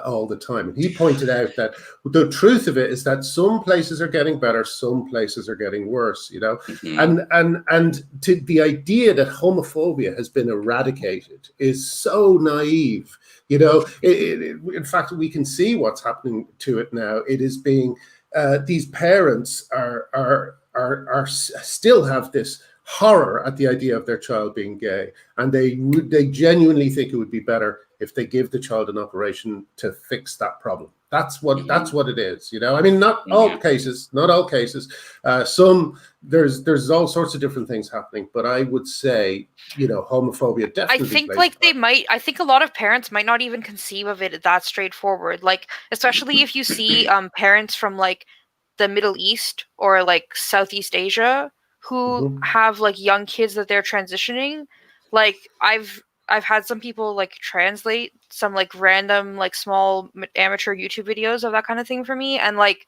all the time. And he pointed out that the truth of it is that some places are getting better, some places are getting worse, you know. And to the idea that homophobia has been eradicated is so naive. You know, in fact, we can see what's happening to it now. It is being these parents are still have this horror at the idea of their child being gay, and they genuinely think it would be better if they give the child an operation to fix that problem. That's what it is, you know. I mean, not all cases. Some there's all sorts of different things happening, but I would say, you know, homophobia definitely. I think a lot of parents might not even conceive of it that straightforward. Like, especially if you see parents from like the Middle East or like Southeast Asia who have like young kids that they're transitioning. Like, I've had some people like translate some like random like small amateur YouTube videos of that kind of thing for me, and like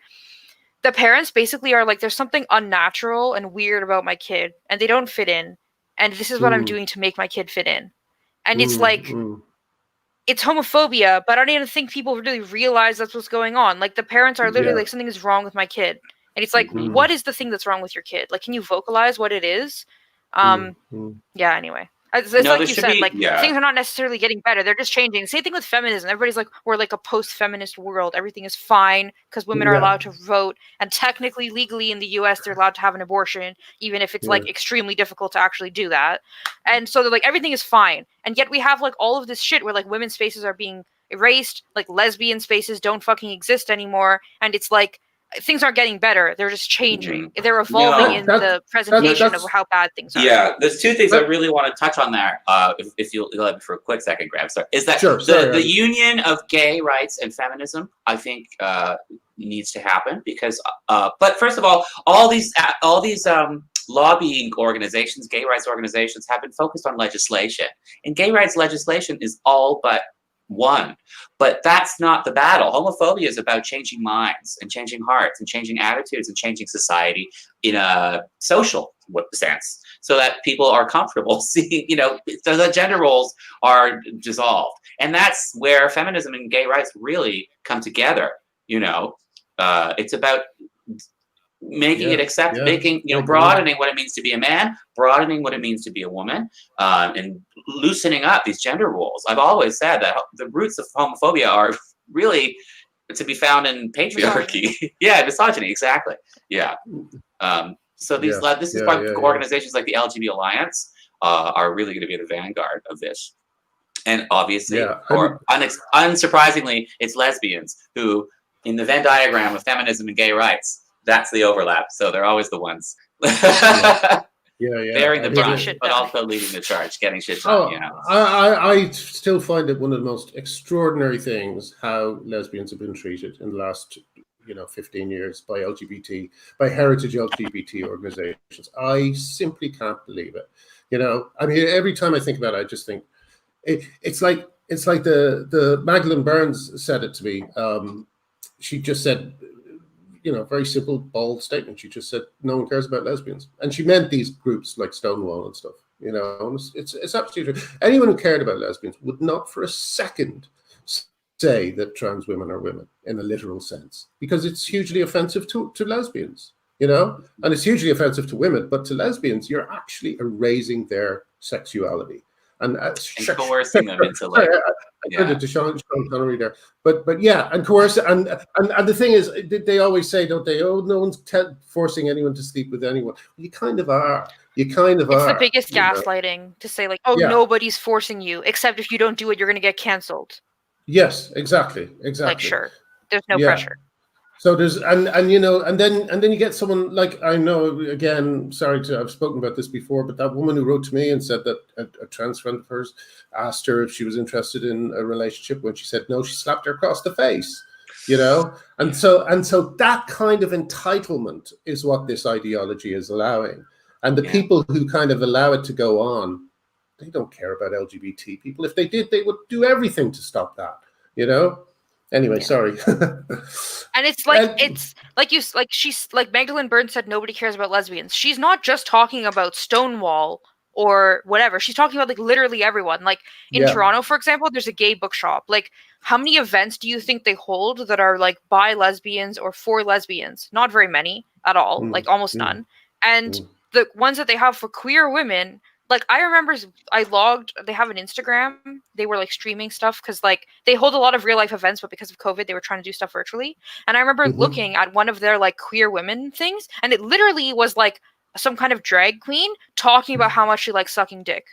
the parents basically are like, there's something unnatural and weird about my kid and they don't fit in, and this is what I'm doing to make my kid fit in. And it's like it's homophobia, but I don't even think people really realize that's what's going on. Like, the parents are literally like, something is wrong with my kid. And it's like, what is the thing that's wrong with your kid? Like, can you vocalize what it is? Yeah, anyway. It's like you said, things are not necessarily getting better. They're just changing. Same thing with feminism. Everybody's like, we're like a post-feminist world. Everything is fine because women are allowed to vote. And technically, legally in the US, they're allowed to have an abortion, even if it's like extremely difficult to actually do that. And so they're like, everything is fine. And yet we have like all of this shit where like women's spaces are being erased. Like, lesbian spaces don't fucking exist anymore. And it's like, things aren't getting better. They're just changing. They're evolving in the presentation of how bad things are. Yeah, there's two things I really want to touch on there, if you'll let me for a quick second, Graham. Sorry. Is that the union of gay rights and feminism, I think, needs to happen because, but first of all these lobbying organizations, gay rights organizations, have been focused on legislation. And gay rights legislation is all but one, but that's not the battle. Homophobia is about changing minds and changing hearts and changing attitudes and changing society in a social sense, so that people are comfortable seeing, you know, so the gender roles are dissolved. And that's where feminism and gay rights really come together. You know, it's about making it accept, making, you know, broadening what it means to be a man, broadening what it means to be a woman, and loosening up these gender roles. I've always said that the roots of homophobia are really to be found in patriarchy. Misogyny, exactly. So these this is why organizations like the LGBT Alliance are really going to be the vanguard of this. And obviously, or unsurprisingly, it's lesbians who, in the Venn diagram of feminism and gay rights, that's the overlap. So they're always the ones bearing the brunt, but also leading the charge, getting shit done. You know, I still find it one of the most extraordinary things how lesbians have been treated in the last 15 years by heritage LGBT organizations. I simply can't believe it. You know, I mean, every time I think about it, I just think it's like the Magdalene Burns said it to me. She just said, very simple, bold statement. She just said, no one cares about lesbians. And she meant these groups like Stonewall and stuff, it's absolutely true. Anyone who cared about lesbians would not for a second say that trans women are women in a literal sense, because it's hugely offensive to lesbians, and it's hugely offensive to women, but to lesbians, you're actually erasing their sexuality. And coercing them into like, to Sean Connery there, but and coerce, and the thing is, they always say, don't they? Oh, no one's forcing anyone to sleep with anyone. You kind of are. It's the biggest gaslighting to say like, nobody's forcing you, except if you don't do it, you're going to get canceled. Yes, exactly. Like, sure, there's no pressure. So there's and then you get someone like, I know, again, I've spoken about this before, but that woman who wrote to me and said that a trans friend of hers asked her if she was interested in a relationship. When she said no, she slapped her across the face. you know? And so that kind of entitlement is what this ideology is allowing. And the people who kind of allow it to go on, they don't care about LGBT people. If they did, they would do everything to stop that, you know? Anyway, sorry. And it's like she's like Magdalene Byrne said, nobody cares about lesbians. She's not just talking about Stonewall or whatever. She's talking about like literally everyone. Like in Toronto, for example, there's a gay bookshop. Like how many events do you think they hold that are like by lesbians or for lesbians? Not very many at all, like almost none. And the ones that they have for queer women, like I remember they have an Instagram. They were like streaming stuff because like they hold a lot of real life events, but because of COVID, they were trying to do stuff virtually. And I remember looking at one of their like queer women things, and it literally was like some kind of drag queen talking about how much she likes sucking dick.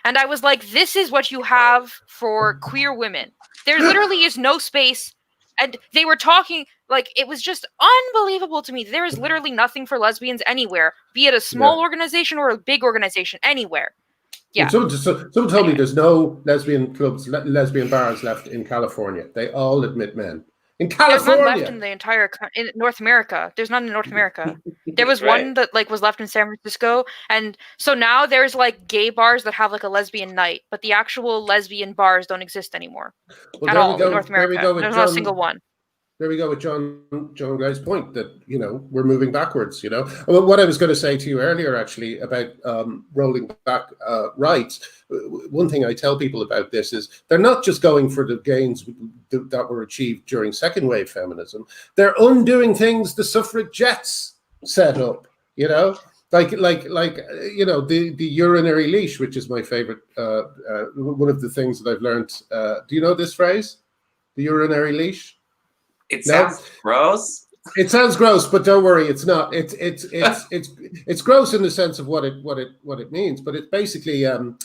And I was like, this is what you have for queer women. There literally is no space. And they were talking, like, it was just unbelievable to me. There is literally nothing for lesbians anywhere, be it a small organization or a big organization, anywhere. Yeah. Someone told me there's no lesbian clubs, lesbian bars left in California. They all admit men. In California. There's none left in the entire in North America. There's none in North America. There was one that like was left in San Francisco, and so now there's like gay bars that have like a lesbian night, but the actual lesbian bars don't exist anymore at all in North America. There's not a single one. There we go with John Guy's point that, you know, we're moving backwards, you know. What I was going to say to you earlier, actually, about rolling back rights, one thing I tell people about this is they're not just going for the gains that were achieved during second wave feminism. They're undoing things the suffragettes set up, you know. Like you know, the urinary leash, which is my favorite, one of the things that I've learned. Do you know this phrase? The urinary leash? It sounds gross. It sounds gross, but don't worry, it's not. It's gross in the sense of what it means, but it's basically when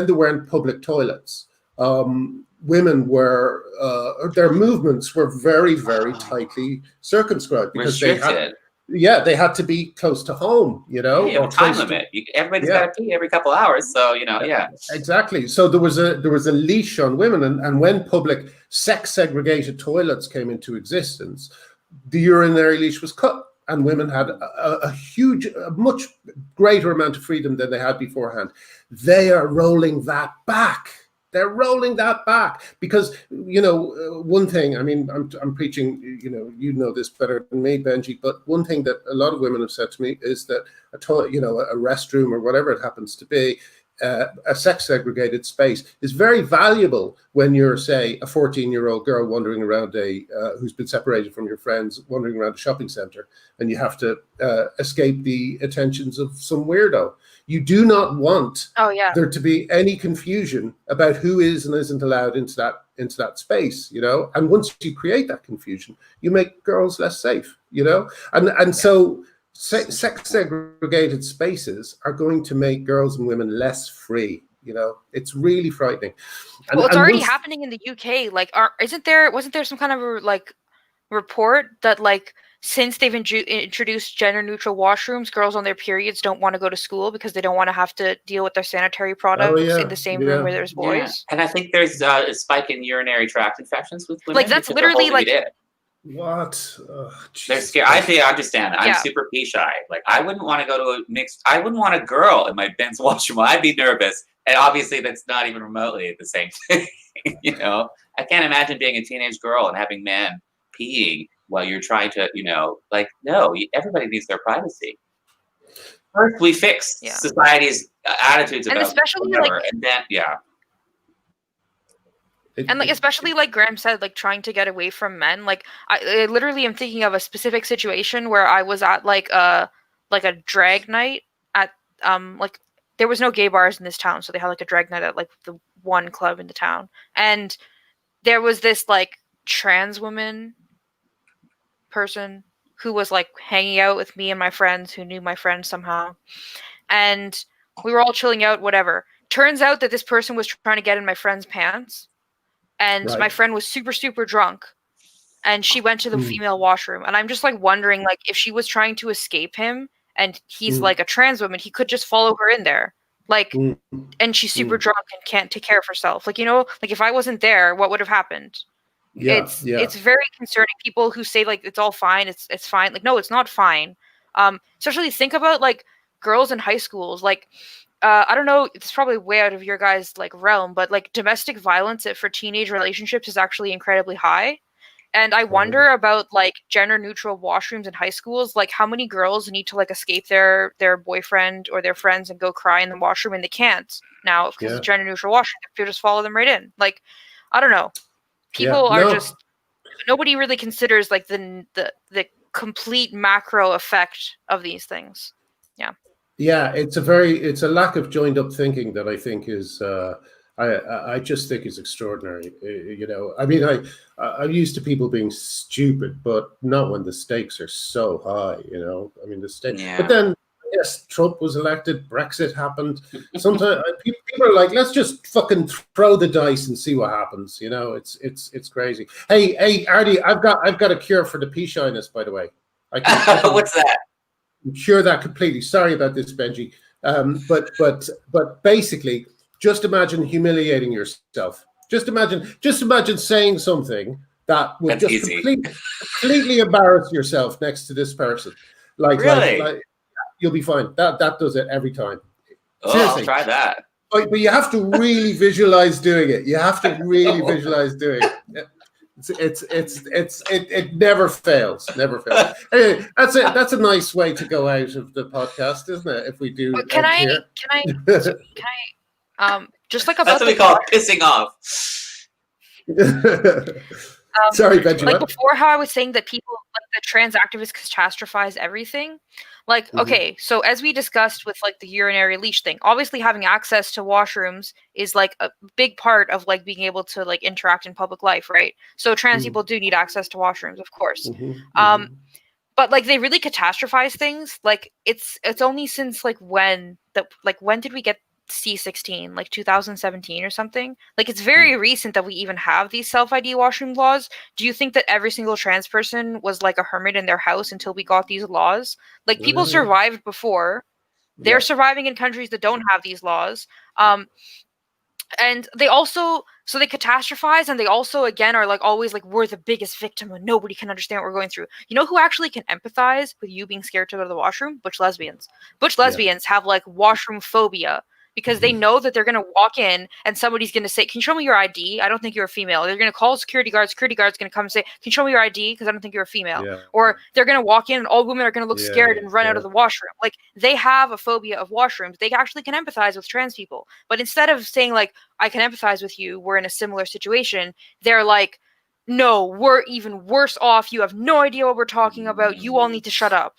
there weren't public toilets, women were their movements were very, very tightly circumscribed because they had to be close to home, you know. Yeah, time limit. Everybody's got to pee every couple hours, so you know, exactly. So there was a leash on women, and when public sex segregated toilets came into existence, the urinary leash was cut, and women had a much greater amount of freedom than they had beforehand. They are rolling that back. They're rolling that back because, you know, one thing, I mean, I'm preaching, you know this better than me, Benji, but one thing that a lot of women have said to me is that a restroom or whatever it happens to be, a sex segregated space is very valuable when you're, say, a 14-year-old girl wandering around who's been separated from your friends, wandering around a shopping center, and you have to escape the attentions of some weirdo. You do not want there to be any confusion about who is and isn't allowed into that space, you know. And once you create that confusion, you make girls less safe, you know. And so sex segregated spaces are going to make girls and women less free. You know, it's really frightening. Well, it's already happening in the UK. Like, wasn't there some kind of like report that like, since they've introduced gender-neutral washrooms, girls on their periods don't want to go to school because they don't want to have to deal with their sanitary products in the same room where there's boys. Yeah. And I think there's a spike in urinary tract infections with women. Like, that's literally like... What? They're scared. I understand. I'm super pee shy. Like, I wouldn't want to go to I wouldn't want a girl in my men's washroom. I'd be nervous. And obviously, that's not even remotely the same thing. You know? I can't imagine being a teenage girl and having men peeing while you're trying to, you know, like, no, everybody needs their privacy. First, we fix society's attitudes about especially whatever, like, and then, and like, especially like Graham said, like trying to get away from men. Like, I literally am thinking of a specific situation where I was at like a drag night at like, there was no gay bars in this town, so they had like a drag night at like the one club in the town, and there was this like trans woman person who was like hanging out with me and my friends who knew my friends somehow, and we were all chilling out, whatever. Turns out that this person was trying to get in my friend's pants, and my friend was super drunk, and she went to the female washroom, and I'm just like wondering, like, if she was trying to escape him and he's like a trans woman, he could just follow her in there, like, and she's super drunk and can't take care of herself, like, you know, like if I wasn't there, what would have happened? It's very concerning. People who say like it's all fine, it's fine. Like, no, it's not fine. Especially think about like girls in high schools. Like, I don't know, it's probably way out of your guys' like realm, but like domestic violence for teenage relationships is actually incredibly high. And I wonder about like gender neutral washrooms in high schools. Like, how many girls need to like escape their boyfriend or their friends and go cry in the washroom, and they can't now because it's gender neutral washroom. They just follow them right in. Like, I don't know. People are just, nobody really considers like the complete macro effect of these things. Yeah, it's a lack of joined up thinking that I think is I just think is extraordinary. You know, I mean, I'm used to people being stupid, but not when the stakes are so high. You know, I mean the stakes. Yeah. But then, yes, Trump was elected, Brexit happened. Sometimes people are like, let's just fucking throw the dice and see what happens. You know, it's crazy. Hey, Arty, I've got a cure for the pea shyness, by the way. I can What's that? Cure that completely. Sorry about this, Benji. But basically, just imagine humiliating yourself. Just imagine saying something that would just completely embarrass yourself next to this person. Like you'll be fine. That does it every time. Seriously. I'll try that. But you have to really visualize doing it. You have to really visualize doing it. It never fails. Never fails. Anyway, that's a nice way to go out of the podcast, isn't it? If we do. Can I just like about that's what we call pissing off. Sorry, Benji. Like before, how I was saying that people, like the trans activists, catastrophize everything. Like, okay, so as we discussed with like the urinary leash thing, obviously having access to washrooms is like a big part of like being able to like interact in public life, right? So trans people do need access to washrooms, of course. But like they really catastrophize things. Like it's only since like when did we get C16, like 2017 or something? Like it's very recent that we even have these self-ID washroom laws. Do you think that every single trans person was like a hermit in their house until we got these laws? Like people survived before. They're surviving in countries that don't have these laws. And they also, so they catastrophize, and they also, again, are like always like, we're the biggest victim and nobody can understand what we're going through. You know who actually can empathize with you being scared to go to the washroom? Butch lesbians. Butch lesbians have like washroom phobia, because they know that they're going to walk in and somebody's going to say, can you show me your ID? I don't think you're a female. They're going to call security guards. Security guard's going to come and say, can you show me your ID? Because I don't think you're a female. Or they're going to walk in and all women are going to look scared and run out of the washroom. Like, they have a phobia of washrooms. They actually can empathize with trans people. But instead of saying, like, I can empathize with you, we're in a similar situation, they're like, no, we're even worse off. You have no idea what we're talking about. You all need to shut up.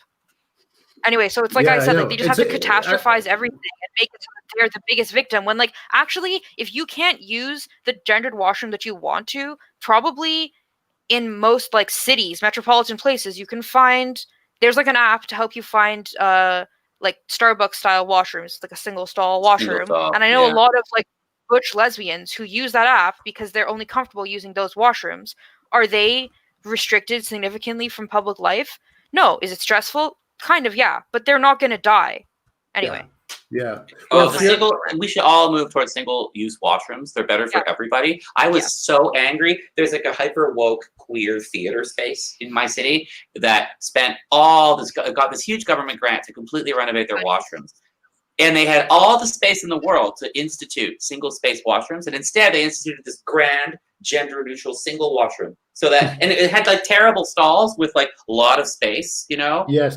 Anyway, so it's like I said, like they just have to catastrophize everything and make it so that they're the biggest victim. When, like, actually, if you can't use the gendered washroom that you want to, probably in most like cities, metropolitan places, you can find, there's like an app to help you find like Starbucks style washrooms, like a single stall washroom. And I know a lot of like butch lesbians who use that app because they're only comfortable using those washrooms. Are they restricted significantly from public life? No. Is it stressful? Kind of, yeah, but they're not going to die anyway. Well, we should all move towards single-use washrooms. They're better for everybody. I was so angry. There's like a hyper-woke queer theater space in my city that spent got this huge government grant to completely renovate their washrooms. And they had all the space in the world to institute single-space washrooms, and instead they instituted this grand gender-neutral single washroom. So that, and it had like terrible stalls with like a lot of space, you know? Yes.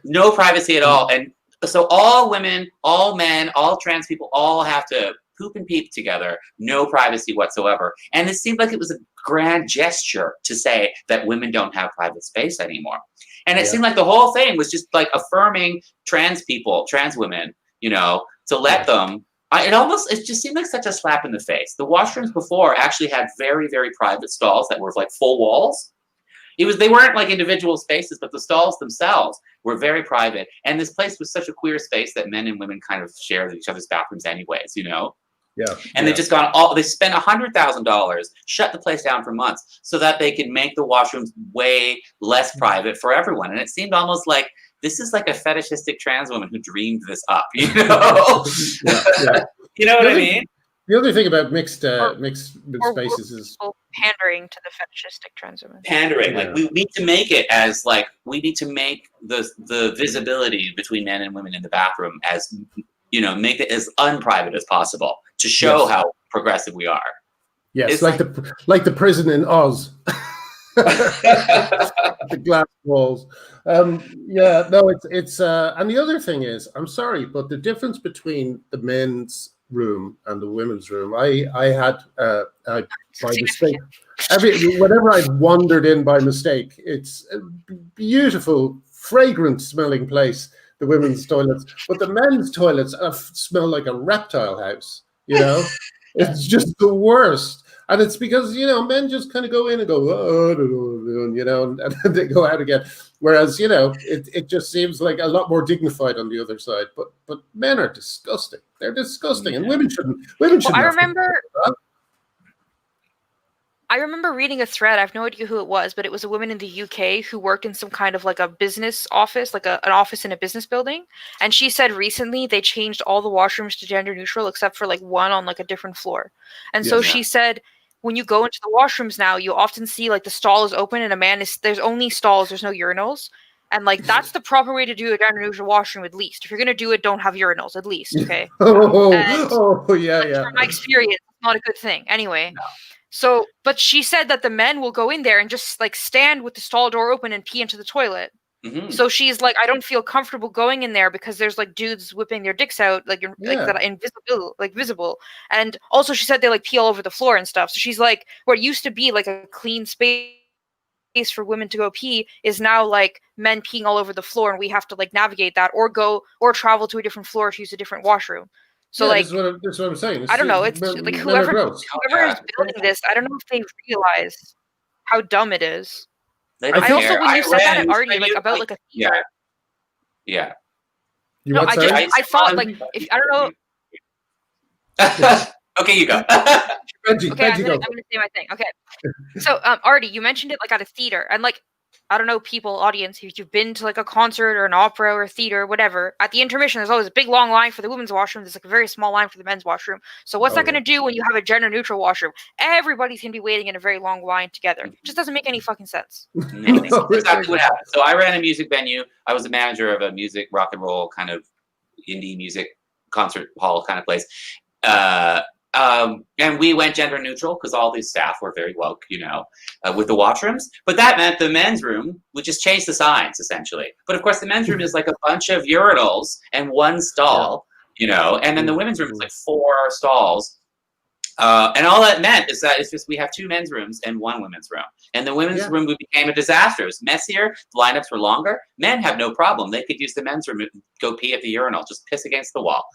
No privacy at all. And so all women, all men, all trans people all have to poop and peep together, no privacy whatsoever. And it seemed like it was a grand gesture to say that women don't have private space anymore. And it seemed like the whole thing was just like affirming trans people, trans women, you know, to let them. It just seemed like such a slap in the face. The washrooms before actually had very, very private stalls that were like full walls. They weren't like individual spaces, but the stalls themselves were very private. And this place was such a queer space that men and women kind of shared each other's bathrooms anyways, you know? And they just they spent $100,000, shut the place down for months so that they could make the washrooms way less private for everyone. And it seemed almost like this is like a fetishistic trans woman who dreamed this up, you know? You know what I mean? The other thing about mixed spaces is pandering to the fetishistic trans women. Pandering, like we need to make it as like we need to make the visibility between men and women in the bathroom as make it as unprivate as possible to show how progressive we are. Yes, it's like the prison in Oz. The glass walls. And the other thing is, I'm sorry, but the difference between the men's room and the women's room, I had by mistake. Whenever I wandered in by mistake, it's a beautiful, fragrant smelling place, the women's toilets, but the men's toilets smell like a reptile house. It's just the worst. And it's because, men just kind of go in and go, and they go out again. Whereas, it just seems like a lot more dignified on the other side. But men are disgusting. They're disgusting. And women shouldn't. I remember reading a thread. I have no idea who it was, but it was a woman in the UK who worked in some kind of like a business office, like an office in a business building. And she said recently they changed all the washrooms to gender neutral except for like one on like a different floor. And so she said, when you go into the washrooms now, you often see like the stall is open and there's only stalls, there's no urinals. And like that's the proper way to do a gender neutral washroom, at least. If you're gonna do it, don't have urinals, at least, okay? From my experience, it's not a good thing. Anyway. No. So, but she said that the men will go in there and just like stand with the stall door open and pee into the toilet. Mm-hmm. So she's like, I don't feel comfortable going in there because there's like dudes whipping their dicks out, like that visible. And also she said they like pee all over the floor and stuff. So she's like, where it used to be like a clean space for women to go pee is now like men peeing all over the floor, and we have to like navigate that or travel to a different floor to use a different washroom. So that's what I'm saying. I don't know. It's like whoever is building this, I don't know if they realize how dumb it is. They don't also, when you said that at Arty, like about like a theater. Yeah. I thought like if I don't know. Okay, you go. Benji, I'm go. gonna say my thing. Okay. So Arty, you mentioned it like at a theater, and like I don't know, audience, if you've been to like a concert or an opera or a theater or whatever, at the intermission, there's always a big long line for the women's washroom. There's like a very small line for the men's washroom. So what's that going to do when you have a gender neutral washroom? Everybody's going to be waiting in a very long line together. It just doesn't make any fucking sense. Anyway, that's exactly what happened. So I ran a music venue. I was a manager of a music, rock and roll kind of indie music concert hall kind of place. And we went gender neutral because all these staff were very woke, with the washrooms. But that meant the men's room would just change the signs, essentially. But of course, the men's room is like a bunch of urinals and one stall, and then the women's room is like 4 stalls. And all that meant is that it's just we have 2 men's rooms and 1 women's room. And the women's room became a disaster. It was messier. The lineups were longer. Men have no problem. They could use the men's room and go pee at the urinal, just piss against the wall,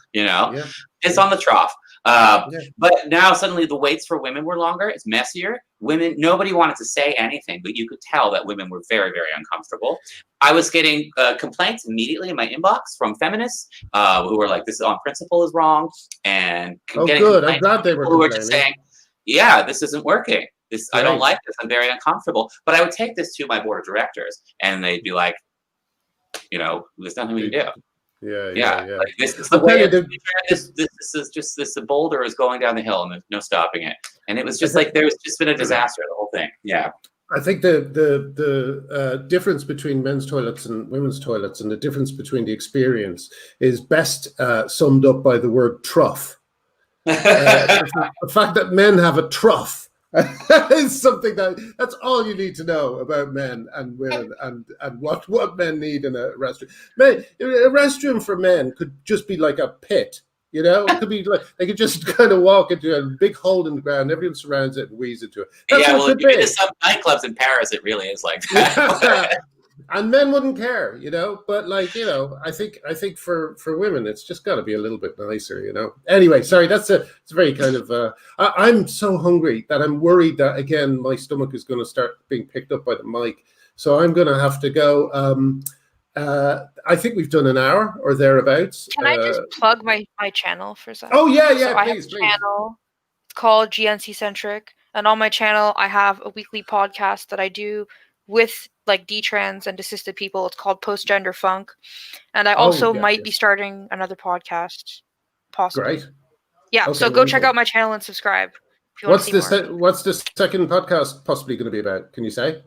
Piss on the trough. But now suddenly the waits for women were longer. It's messier. Women, nobody wanted to say anything, but you could tell that women were very, very uncomfortable. I was getting complaints immediately in my inbox from feminists who were like, "This on principle is wrong," and good. I'm glad they were who were just saying, "Yeah, this isn't working. I don't like this. I'm very uncomfortable." But I would take this to my board of directors, and they'd be like, "There's nothing we can do." Yeah. Like this is the way. This is just the boulder is going down the hill, and there's no stopping it. And it was just like there's just been a disaster. The whole thing. Yeah. I think the difference between men's toilets and women's toilets, and the difference between the experience, is best summed up by the word trough. The fact that men have a trough is something that's all you need to know about men and women and what men need in a restroom. A restroom for men could just be like a pit. It could be like they could just kind of walk into a big hole in the ground. Everyone surrounds it and wheeze into it. That's if you've been to some nightclubs in Paris, it really is like that. And men wouldn't care, But I think for women, it's just got to be a little bit nicer, Anyway, sorry, it's very kind of. I'm so hungry that I'm worried that again my stomach is going to start being picked up by the mic, so I'm going to have to go. I think we've done an hour or thereabouts. Can I just plug my channel for a second? Oh yeah, so I have a channel. It's called GNC Centric, and on my channel I have a weekly podcast that I do with like detrans and assisted people. It's called Postgender Funk, and I also might be starting another podcast, possibly. Great. Yeah, so go check out my channel and subscribe. What's the second podcast possibly going to be about? Can you say?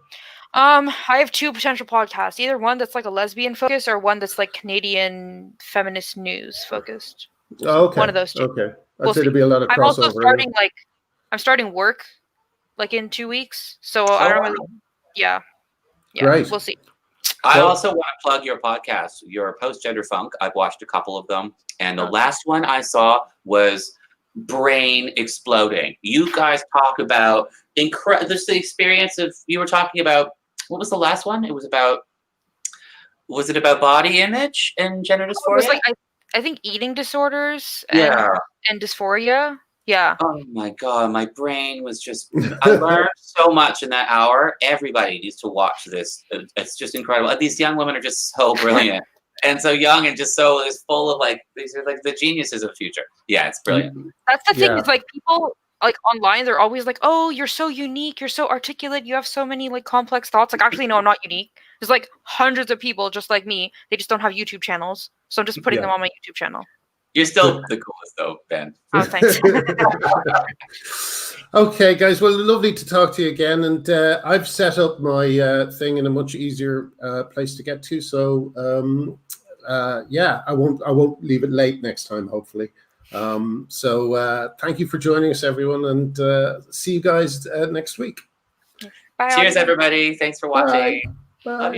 I have two potential podcasts. Either one that's like a lesbian focus, or one that's like Canadian feminist news focused. Oh, okay. One of those two. Okay. I'd say there'll be a lot of crossover. I'm also starting I'm starting work like in 2 weeks, so I don't really. Yeah. Great. We'll see. I also want to plug your podcast, your Post-Gender Funk. I've watched a couple of them, and the last one I saw was brain exploding. You guys talk about this the experience of, you were talking about, what was the last one? Was it about body image and gender dysphoria? It was like I think eating disorders and dysphoria. Yeah. Oh my God, my brain was just, I learned so much in that hour. Everybody needs to watch this. It's just incredible. These young women are just so brilliant and so young and just so is full of these are like the geniuses of the future. Yeah, it's brilliant. That's the thing. It's like people like online, they're always like, oh, you're so unique. You're so articulate. You have so many like complex thoughts. Like, actually, no, I'm not unique. There's like hundreds of people just like me. They just don't have YouTube channels. So I'm just putting them on my YouTube channel. You're still the coolest, though, Ben. Oh, thanks. Okay, guys. Well, lovely to talk to you again. And I've set up my thing in a much easier place to get to. So, I won't leave it late next time, hopefully. So thank you for joining us, everyone, and see you guys next week. Bye. Cheers, everybody. Thanks for watching. Bye. Bye.